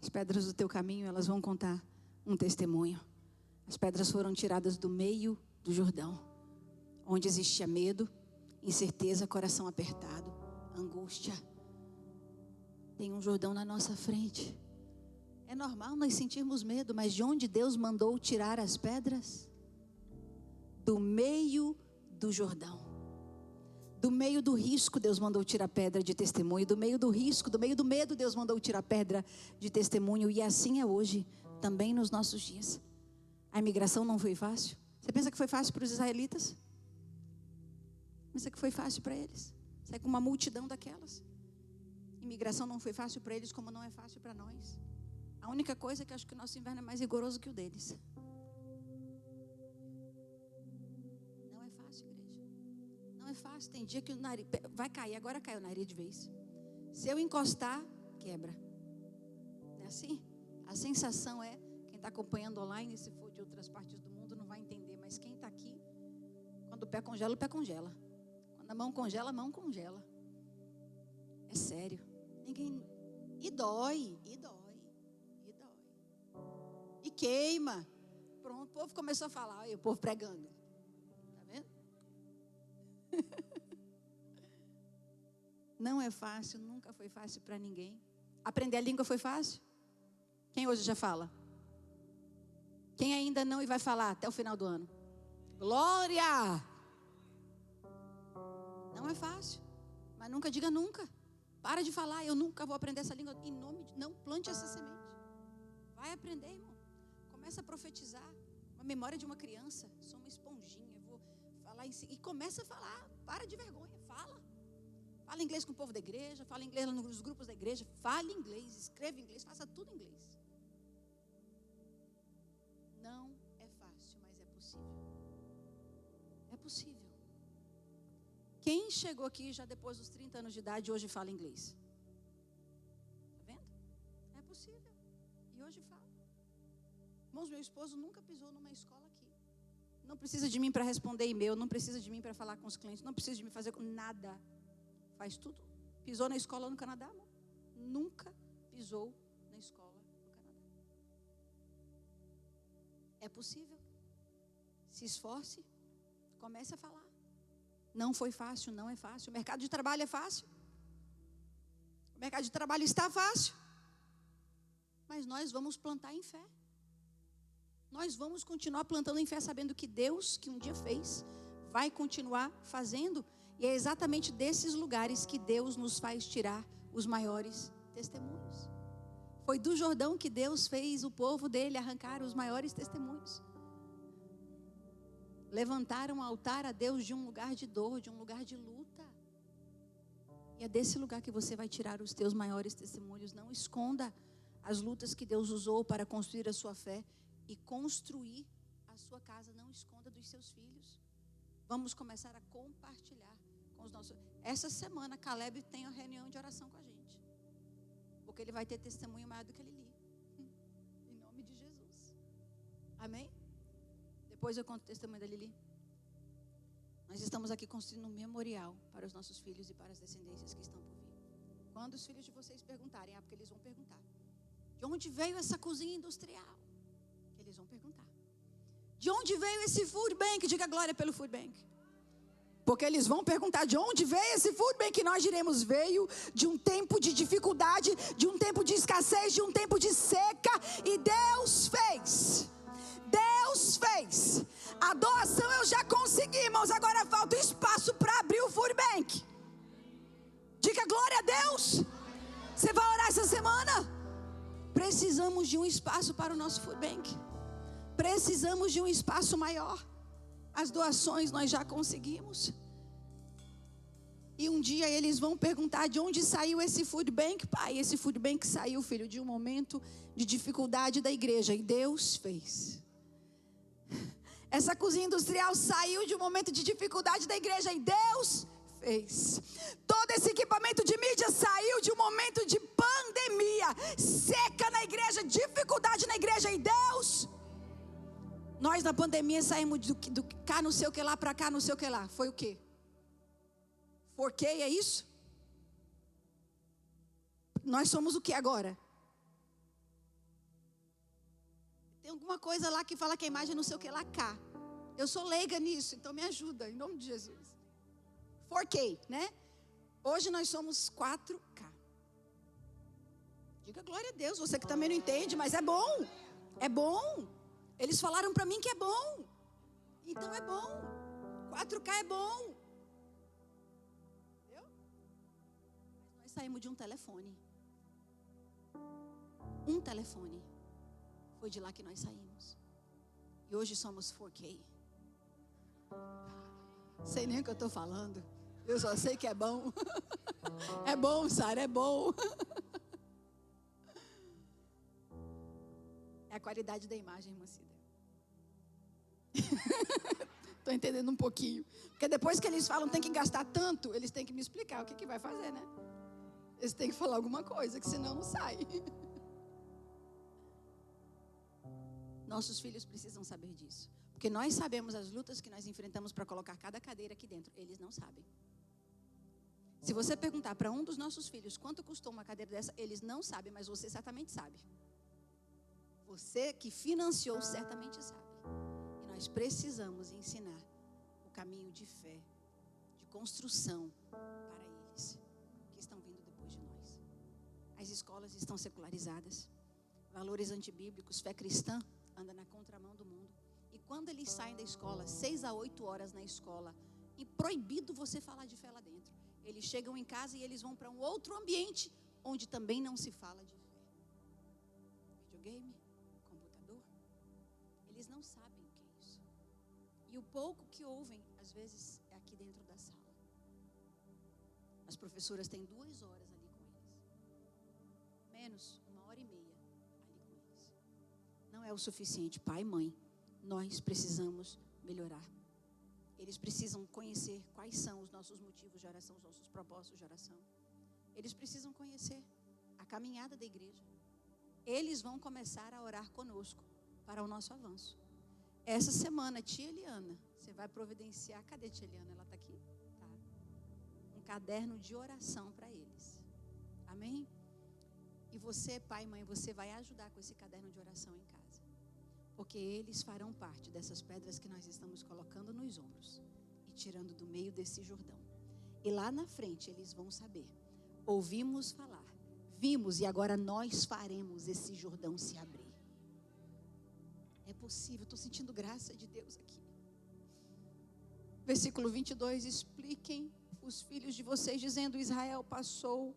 As pedras do teu caminho, elas vão contar um testemunho. As pedras foram tiradas do meio do Jordão, onde existia medo, incerteza, coração apertado, angústia. Tem um Jordão na nossa frente. É normal nós sentirmos medo, mas de onde Deus mandou tirar as pedras? Do meio do Jordão. Do meio do risco, Deus mandou tirar pedra de testemunho. Do meio do risco, do meio do medo, Deus mandou tirar pedra de testemunho. E assim é hoje, também nos nossos dias. A imigração não foi fácil. Você pensa que foi fácil para os israelitas? Pensa que foi fácil para eles? Sai com uma multidão daquelas. Imigração não foi fácil para eles, como não é fácil para nós. A única coisa é que eu acho que o nosso inverno é mais rigoroso que o deles. Não é fácil, igreja. Não é fácil. Tem dia que o nariz vai cair. Agora caiu o nariz de vez. Se eu encostar, quebra. Não é assim? A sensação é, quem está acompanhando online, se for de outras partes do mundo, não vai entender. Mas quem está aqui, quando o pé congela, o pé congela. Quando a mão congela, a mão congela. É sério. Ninguém... E dói. E queima. Pronto, o povo começou a falar. Olha o povo pregando. Tá vendo? Não é fácil, nunca foi fácil para ninguém. Aprender a língua foi fácil? Quem hoje já fala? Quem ainda não e vai falar até o final do ano? Glória! Não é fácil. Mas nunca diga nunca. Para de falar, eu nunca vou aprender essa língua. Em nome de... Não plante essa semente. Vai aprender, irmão. Começa a profetizar. Uma memória de uma criança. Sou uma esponjinha. Vou falar e começa a falar. Para de vergonha. Fala. Fala inglês com o povo da igreja. Fala inglês nos grupos da igreja. Fale inglês. Escreva inglês. Faça tudo em inglês. Não é fácil, mas é possível. É possível. Quem chegou aqui já depois dos 30 anos de idade hoje fala inglês? Está vendo? É possível. E hoje fala. Irmãos, meu esposo nunca pisou numa escola aqui. Não precisa de mim para responder e-mail, não precisa de mim para falar com os clientes, não precisa de mim fazer nada. Faz tudo. Pisou na escola no Canadá, amor? Nunca pisou na escola no Canadá. É possível. Se esforce, comece a falar. Não foi fácil, não é fácil. O mercado de trabalho é fácil. O mercado de trabalho está fácil. Mas nós vamos plantar em fé. Nós vamos continuar plantando em fé, sabendo que Deus, que um dia fez, vai continuar fazendo. E é exatamente desses lugares que Deus nos faz tirar os maiores testemunhos. Foi do Jordão que Deus fez o povo dele arrancar os maiores testemunhos. Levantaram um altar a Deus de um lugar de dor, de um lugar de luta. E é desse lugar que você vai tirar os teus maiores testemunhos. Não esconda as lutas que Deus usou para construir a sua fé e construir a sua casa. Não esconda dos seus filhos. Vamos começar a compartilhar com os nossos. Essa semana, Caleb tem uma reunião de oração com a gente. Porque ele vai ter testemunho maior do que Lili. Em nome de Jesus. Amém? Depois eu conto o testemunho da Lili. Nós estamos aqui construindo um memorial para os nossos filhos e para as descendências que estão por vir. Quando os filhos de vocês perguntarem, porque eles vão perguntar: de onde veio essa cozinha industrial? Eles vão perguntar. De onde veio esse food bank? Diga glória pelo food bank. Porque eles vão perguntar: de onde veio esse food bank que nós diremos? Veio de um tempo de dificuldade, de um tempo de escassez, de um tempo de seca. E Deus fez. Deus fez. A doação eu já consegui, irmãos. Agora falta espaço para abrir o food bank. Diga glória a Deus. Você vai orar essa semana? Precisamos de um espaço para o nosso food bank. Precisamos de um espaço maior. As doações nós já conseguimos. E um dia eles vão perguntar: de onde saiu esse food bank? Pai, esse food bank saiu, filho, de um momento de dificuldade da igreja. E Deus fez. Essa cozinha industrial saiu de um momento de dificuldade da igreja. E Deus fez. Todo esse equipamento de mídia saiu de um momento de pandemia, seca na igreja, dificuldade na igreja. E Deus... Nós na pandemia saímos do cá não sei o que lá para cá não sei o que lá. Foi o quê? Forquei, é isso? Nós somos o que agora? Tem alguma coisa lá que fala que a imagem não sei o que lá cá. Eu sou leiga nisso, então me ajuda, em nome de Jesus. Forquei, né? Hoje nós somos 4K. Diga glória a Deus, você que também não entende, mas é bom. É bom. Eles falaram para mim que é bom. Então é bom. 4K é bom. Entendeu? Mas nós saímos de um telefone. Um telefone. Foi de lá que nós saímos. E hoje somos 4K. Sei nem o que eu estou falando. Eu só sei que é bom. É bom, Sara, é bom. É a qualidade da imagem, irmã Cida. Estou entendendo um pouquinho. Porque depois que eles falam tem que gastar tanto, eles têm que me explicar o que vai fazer, né? Eles têm que falar alguma coisa, que senão não sai. Nossos filhos precisam saber disso. Porque nós sabemos as lutas que nós enfrentamos para colocar cada cadeira aqui dentro. Eles não sabem. Se você perguntar para um dos nossos filhos quanto custou uma cadeira dessa, eles não sabem, mas você certamente sabe. Você que financiou certamente sabe. E nós precisamos ensinar o caminho de fé, de construção para eles que estão vindo depois de nós. As escolas estão secularizadas. Valores antibíblicos, fé cristã anda na contramão do mundo. E quando eles saem da escola, 6 a 8 horas na escola, e proibido você falar de fé lá dentro. Eles chegam em casa e eles vão para um outro ambiente onde também não se fala de fé. Videogame, computador. Eles não sabem o que é isso. E o pouco que ouvem, às vezes, é aqui dentro da sala. As professoras têm 2 horas ali com eles. Menos, 1h30 ali com eles. Não é o suficiente. Pai e mãe, nós precisamos melhorar. Eles precisam conhecer quais são os nossos motivos de oração, os nossos propósitos de oração. Eles precisam conhecer a caminhada da igreja. Eles vão começar a orar conosco para o nosso avanço. Essa semana, tia Eliana, você vai providenciar, cadê tia Eliana? Ela está aqui? Tá. Um caderno de oração para eles. Amém? E você, pai e mãe, você vai ajudar com esse caderno de oração em casa. Porque eles farão parte dessas pedras que nós estamos colocando nos ombros e tirando do meio desse Jordão. E lá na frente eles vão saber. Ouvimos falar, vimos e agora nós faremos esse Jordão se abrir. É possível, estou sentindo graça de Deus aqui. Versículo 22, expliquem os filhos de vocês, dizendo: Israel passou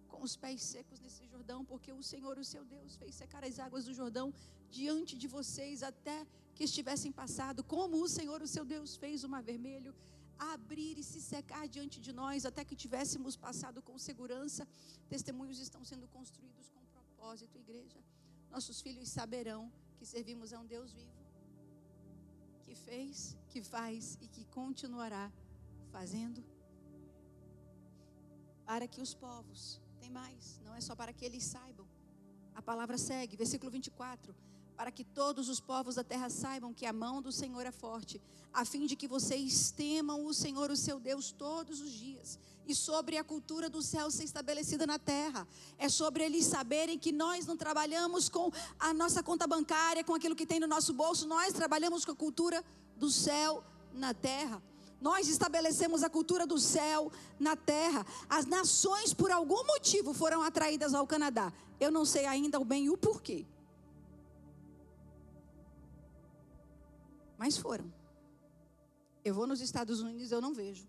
com os pés secos nesse Jordão, porque o Senhor, o seu Deus, fez secar as águas do Jordão diante de vocês, até que estivessem passado, como o Senhor, o seu Deus, fez o mar vermelho abrir e se secar diante de nós, até que tivéssemos passado com segurança. Testemunhos estão sendo construídos com propósito, igreja. Nossos filhos saberão que servimos a um Deus vivo, que fez, que faz e que continuará fazendo. Para que os povos, tem mais, não é só para que eles saibam. A palavra segue, versículo 24. Para que todos os povos da terra saibam que a mão do Senhor é forte, a fim de que vocês temam o Senhor, o seu Deus, todos os dias. E sobre a cultura do céu ser estabelecida na terra. É sobre eles saberem que nós não trabalhamos com a nossa conta bancária, com aquilo que tem no nosso bolso. Nós trabalhamos com a cultura do céu na terra. Nós estabelecemos a cultura do céu na terra. As nações, por algum motivo, foram atraídas ao Canadá. Eu não sei ainda o bem e o porquê. Mas foram. Eu vou nos Estados Unidos, eu não vejo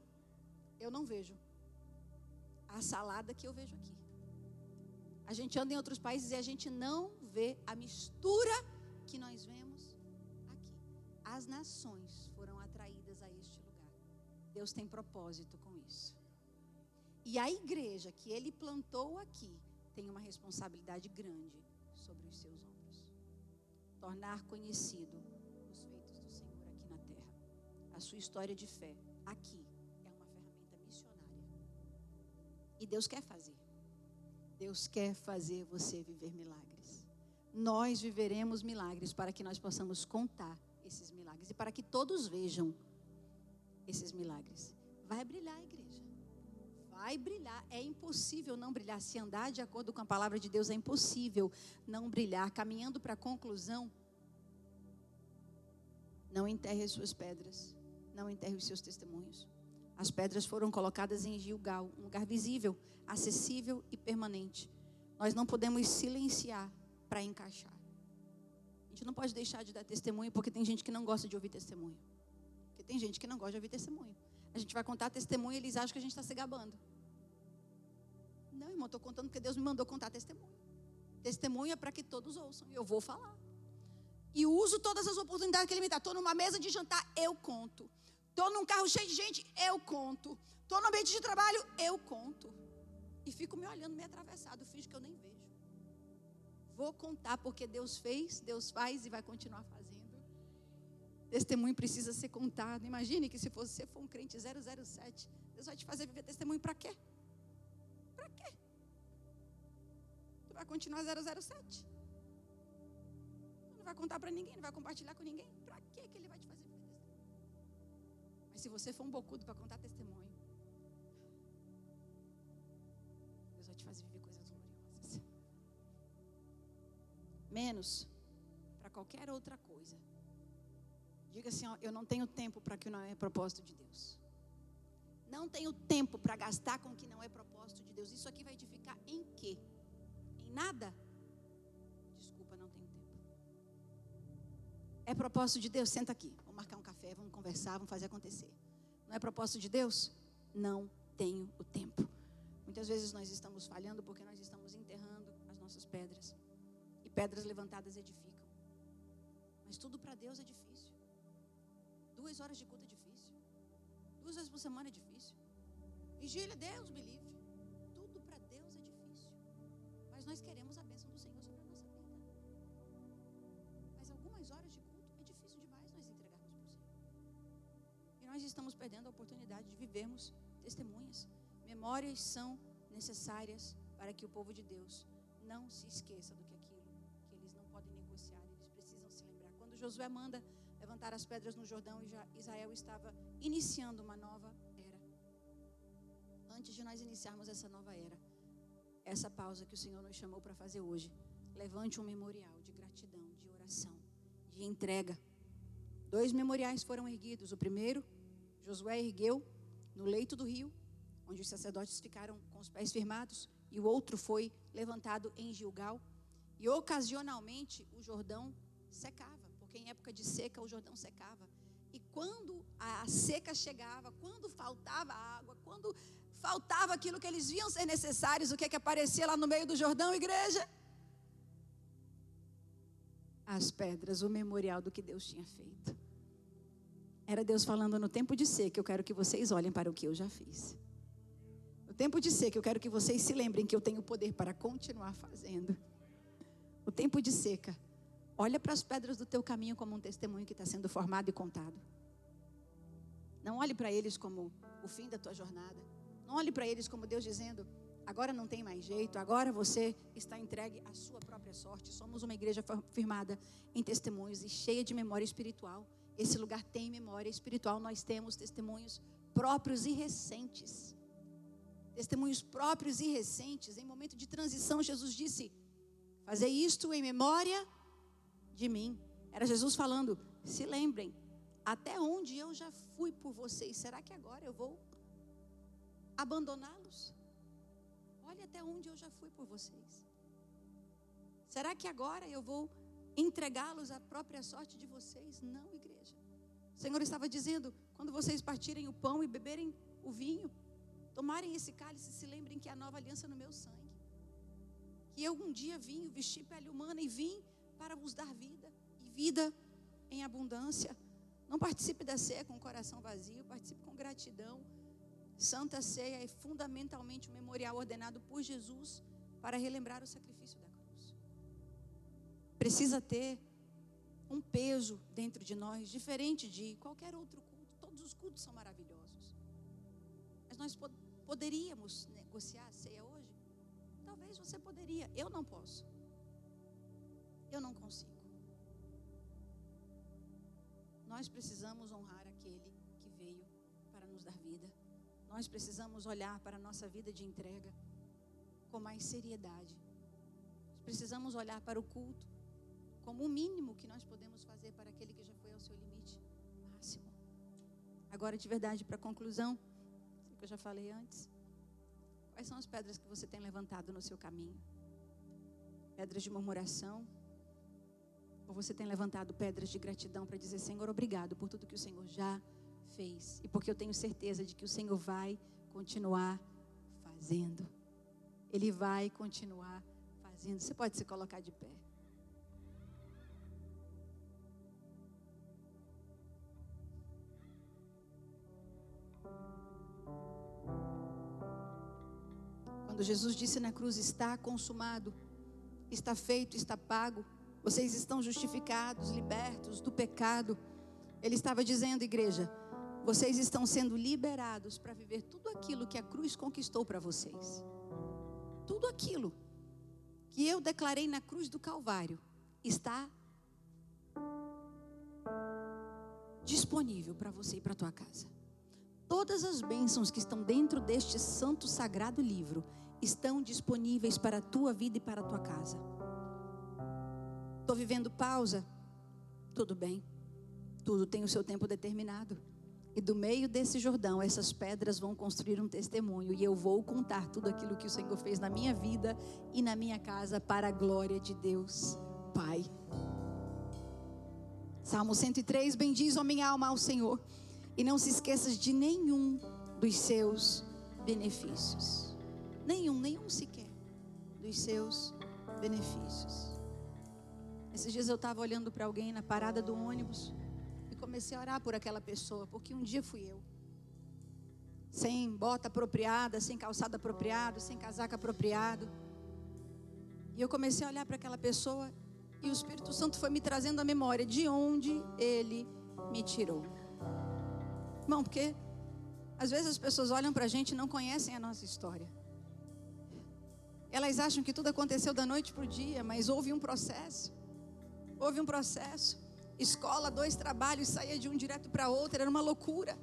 a salada que eu vejo aqui. A gente anda em outros países e a gente não vê a mistura que nós vemos aqui. As nações foram atraídas a este lugar. Deus tem propósito com isso. E a igreja que Ele plantou aqui tem uma responsabilidade grande sobre os seus ombros. Tornar conhecido os feitos do Senhor aqui na terra. A sua história de fé aqui é uma ferramenta missionária. E Deus quer fazer. Deus quer fazer você viver milagres. Nós viveremos milagres para que nós possamos contar esses milagres e para que todos vejam esses milagres. Vai brilhar a igreja. Vai brilhar. É impossível não brilhar. Se andar de acordo com a palavra de Deus, é impossível não brilhar. Caminhando para a conclusão, não enterre as suas pedras. Não enterre os seus testemunhos. As pedras foram colocadas em Gilgal, um lugar visível, acessível e permanente. Nós não podemos silenciar para encaixar. A gente não pode deixar de dar testemunho, porque tem gente que não gosta de ouvir testemunho. Porque tem gente que não gosta de ouvir testemunho. A gente vai contar testemunho e eles acham que a gente está se gabando. Não, irmão, estou contando porque Deus me mandou contar testemunho. Testemunho é para que todos ouçam. E eu vou falar. E uso todas as oportunidades que Ele me dá. Estou numa mesa de jantar, eu conto. Estou num carro cheio de gente, eu conto. Estou no ambiente de trabalho, eu conto. E fico me olhando meio atravessado, finge que eu nem vejo. Vou contar porque Deus fez, Deus faz e vai continuar fazendo. Testemunho precisa ser contado. Imagine que se você for um crente 007, Deus vai te fazer viver testemunho para quê? Para quê? Tu vai continuar 007. Não vai contar para ninguém, não vai compartilhar com ninguém. Para quê que Ele vai te fazer viver testemunho? Mas se você for um bocudo para contar testemunho, Deus vai te fazer viver coisas gloriosas. Menos para qualquer outra coisa. Diga assim, ó, eu não tenho tempo para que não é propósito de Deus. Não tenho tempo para gastar com o que não é propósito de Deus. Isso aqui vai edificar em quê? Em nada? Desculpa, não tenho tempo. É propósito de Deus? Senta aqui. Vamos marcar um café, vamos conversar, vamos fazer acontecer. Não é propósito de Deus? Não tenho o tempo. Muitas vezes nós estamos falhando porque nós estamos enterrando as nossas pedras. E pedras levantadas edificam. Mas tudo para Deus é difícil. 2 horas de culto é difícil. 2 vezes por semana é difícil. Vigília, Deus me livre. Tudo para Deus é difícil. Mas nós queremos a bênção do Senhor sobre a nossa vida. Mas 3 horas de culto, é difícil demais nós entregarmos para o Senhor. E nós estamos perdendo a oportunidade de vivermos testemunhas. Memórias são necessárias para que o povo de Deus não se esqueça do que aquilo que eles não podem negociar, eles precisam se lembrar. Quando Josué manda levantar as pedras no Jordão, e já Israel estava iniciando uma nova era. Antes de nós iniciarmos essa nova era, essa pausa que o Senhor nos chamou para fazer hoje, levante um memorial de gratidão, de oração, de entrega. 2 memoriais foram erguidos. O primeiro, Josué ergueu no leito do rio, onde os sacerdotes ficaram com os pés firmados, e o outro foi levantado em Gilgal. E ocasionalmente o Jordão secava, porque em época de seca o Jordão secava. E quando a seca chegava, quando faltava água, quando faltava aquilo que eles viam ser necessários, o que é que aparecia lá no meio do Jordão, igreja? As pedras, o memorial do que Deus tinha feito. Era Deus falando: no tempo de seca eu quero que vocês olhem para o que eu já fiz. No tempo de seca eu quero que vocês se lembrem que eu tenho poder para continuar fazendo. O tempo de seca, olha para as pedras do teu caminho como um testemunho que está sendo formado e contado. Não olhe para eles como o fim da tua jornada. Não olhe para eles como Deus dizendo: agora não tem mais jeito, agora você está entregue à sua própria sorte. Somos uma igreja firmada em testemunhos e cheia de memória espiritual. Esse lugar tem memória espiritual. Nós temos testemunhos próprios e recentes. Testemunhos próprios e recentes. Em momento de transição, Jesus disse: fazer isto em memória de mim. Era Jesus falando: se lembrem, até onde eu já fui por vocês, será que agora eu vou abandoná-los? Olha até onde eu já fui por vocês. Será que agora eu vou entregá-los à própria sorte de vocês? Não, igreja. O Senhor estava dizendo: quando vocês partirem o pão e beberem o vinho, tomarem esse cálice, se lembrem que é a nova aliança no meu sangue. Que eu um dia vim, vesti pele humana e vim para vos dar vida, e vida em abundância. Não participe da ceia com o coração vazio, participe com gratidão. Santa Ceia é fundamentalmente um memorial ordenado por Jesus para relembrar o sacrifício da cruz. Precisa ter um peso dentro de nós, diferente de qualquer outro culto. Todos os cultos são maravilhosos. Mas nós poderíamos negociar a ceia hoje? Talvez você poderia, eu não posso. Eu não consigo. Nós precisamos honrar aquele que veio para nos dar vida. Nós precisamos olhar para a nossa vida de entrega com mais seriedade. Nós precisamos olhar para o culto como o mínimo que nós podemos fazer para aquele que já foi ao seu limite máximo. Agora, de verdade, para conclusão, sei que eu já falei antes, quais são as pedras que você tem levantado no seu caminho? Pedras de murmuração? Ou você tem levantado pedras de gratidão para dizer: Senhor, obrigado por tudo que o Senhor já fez, e porque eu tenho certeza de que o Senhor vai continuar fazendo. Ele vai continuar fazendo. Você pode se colocar de pé. Quando Jesus disse na cruz: está consumado, está feito, está pago, vocês estão justificados, libertos do pecado. Ele estava dizendo: igreja, vocês estão sendo liberados para viver tudo aquilo que a cruz conquistou para vocês. Tudo aquilo que eu declarei na cruz do Calvário está disponível para você e para a tua casa. Todas as bênçãos que estão dentro deste santo sagrado livro estão disponíveis para a tua vida e para a tua casa. Estou vivendo pausa? Tudo bem. Tudo tem o seu tempo determinado. E do meio desse Jordão, essas pedras vão construir um testemunho. E eu vou contar tudo aquilo que o Senhor fez na minha vida e na minha casa para a glória de Deus Pai. Salmo 103, bendiz, ó minha alma, ao Senhor, e não se esqueças de nenhum dos seus benefícios. Nenhum sequer dos seus benefícios. Esses dias eu estava olhando para alguém na parada do ônibus e comecei a orar por aquela pessoa, porque um dia fui eu. Sem bota apropriada, sem calçado apropriado, sem casaco apropriado. E eu comecei a olhar para aquela pessoa E o Espírito Santo foi me trazendo a memória de onde Ele me tirou. Irmão, porque às vezes as pessoas olham para a gente e não conhecem a nossa história. Elas acham que tudo aconteceu da noite para o dia, mas houve um processo. Houve um processo. Escola, 2 trabalhos, saía de um direto para outro, era uma loucura.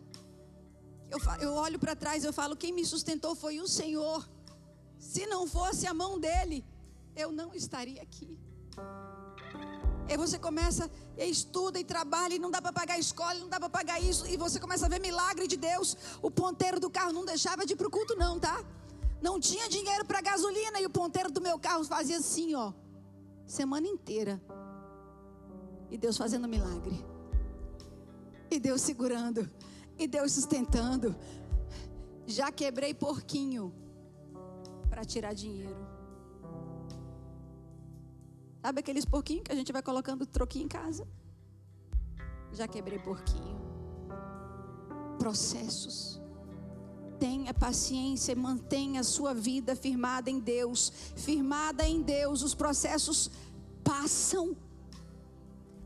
Eu olho para trás e eu falo, quem me sustentou foi o Senhor. Se não fosse a mão dEle, eu não estaria aqui. Aí você começa, e estuda e trabalha, e não dá para pagar a escola, não dá para pagar isso, e você começa a ver milagre de Deus. O ponteiro do carro não deixava de ir para o culto não, tá? Não tinha dinheiro para gasolina, e o ponteiro do meu carro fazia assim, ó, semana inteira. E Deus fazendo milagre, e Deus segurando, e Deus sustentando. Já quebrei porquinho para tirar dinheiro. Sabe aqueles porquinhos que a gente vai colocando troquinho em casa? Já quebrei porquinho. Processos. Tenha paciência, mantenha a sua vida firmada em Deus. Firmada em Deus. Os processos passam.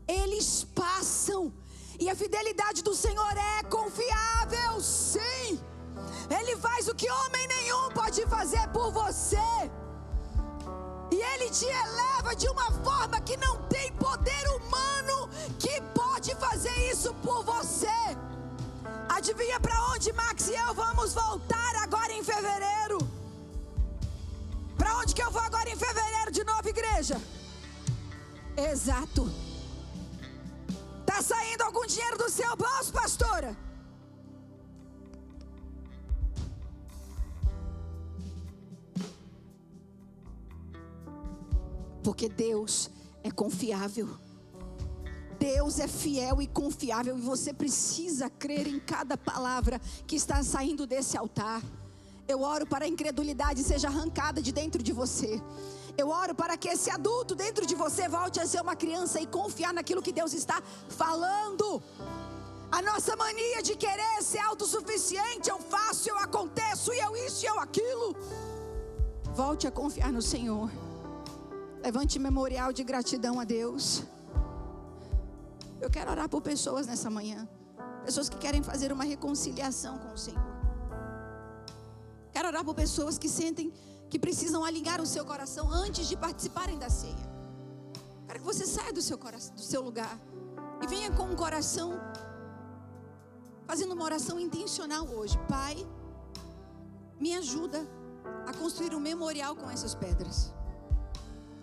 Eles passam. E a fidelidade do Senhor é confiável, sim. Ele faz o que homem nenhum pode fazer por você. E Ele te eleva de uma forma que não tem poder humano que pode fazer isso por você. Adivinha para onde Max e eu vamos voltar agora em fevereiro? Para onde que eu vou agora em fevereiro de novo, igreja? Exato. Está saindo algum dinheiro do seu bolso, pastora? Porque Deus é confiável. Deus é fiel e confiável. E você precisa crer em cada palavra que está saindo desse altar. Eu oro para a incredulidade seja arrancada de dentro de você. Eu oro para que esse adulto dentro de você volte a ser uma criança e confiar naquilo que Deus está falando. A nossa mania de querer ser autossuficiente, eu faço, eu aconteço, e eu isso e eu aquilo. Volte a confiar no Senhor. Levante memorial de gratidão a Deus. Eu quero orar por pessoas nessa manhã. Pessoas que querem fazer uma reconciliação com o Senhor. Quero orar por pessoas que sentem que precisam alinhar o seu coração antes de participarem da ceia. Quero que você saia do seu lugar e venha com um coração, fazendo uma oração intencional hoje. Pai, me ajuda a construir um memorial com essas pedras.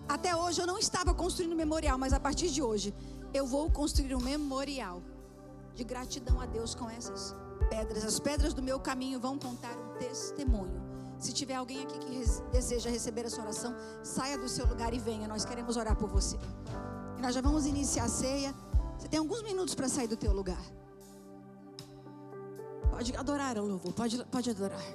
Até hoje eu não estava construindo um memorial, mas a partir de hoje eu vou construir um memorial de gratidão a Deus com essas pedras. As pedras do meu caminho vão contar um testemunho. Se tiver alguém aqui que deseja receber essa oração, saia do seu lugar e venha. Nós queremos orar por você. E nós já vamos iniciar a ceia. Você tem alguns minutos para sair do teu lugar. Pode adorar o louvor, pode adorar.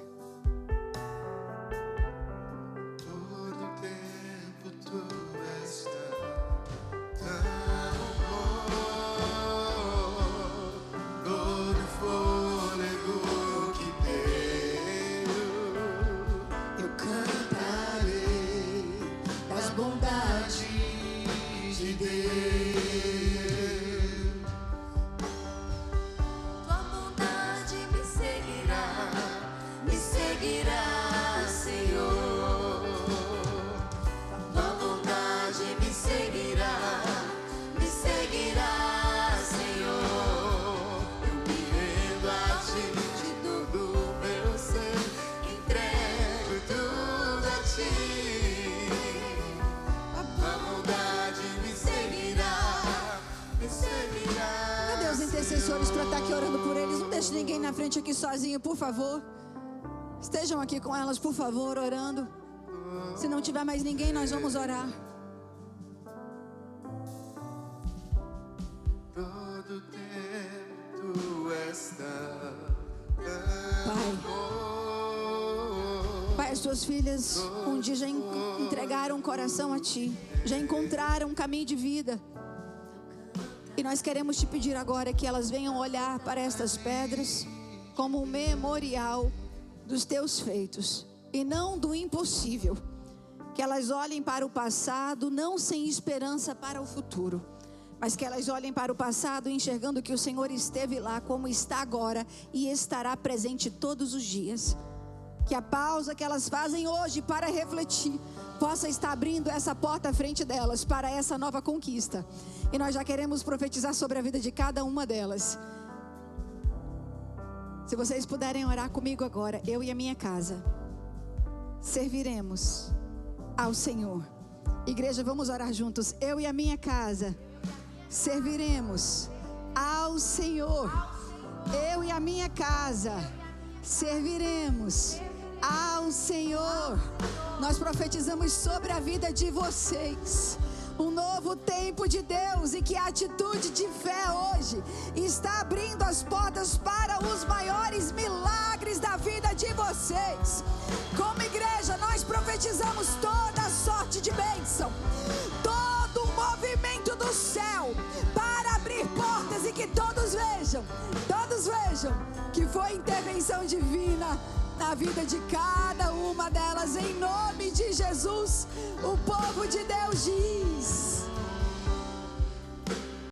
Para estar aqui orando por eles. Não deixe ninguém na frente aqui sozinho, por favor. Estejam aqui com elas, por favor, orando. Se não tiver mais ninguém, nós vamos orar. Todo tempo está. Pai, as tuas filhas um dia já entregaram o coração a Ti, já encontraram um caminho de vida. E nós queremos te pedir agora que elas venham olhar para estas pedras como um memorial dos teus feitos e não do impossível. Que elas olhem para o passado, não sem esperança para o futuro, mas que elas olhem para o passado enxergando que o Senhor esteve lá como está agora e estará presente todos os dias. Que a pausa que elas fazem hoje para refletir possa estar abrindo essa porta à frente delas para essa nova conquista. E nós já queremos profetizar sobre a vida de cada uma delas. Se vocês puderem orar comigo agora, eu e a minha casa serviremos ao Senhor. Igreja, vamos orar juntos. Eu e a minha casa serviremos ao Senhor. Eu e a minha casa serviremos ao Senhor. Nós profetizamos sobre a vida de vocês um novo tempo de Deus, e que a atitude de fé hoje está abrindo as portas para os maiores milagres da vida de vocês. Como igreja, nós profetizamos toda sorte de bênção, todo o movimento do céu para abrir portas, e que todos vejam que foi intervenção divina na vida de cada uma delas, em nome de Jesus. O povo de Deus diz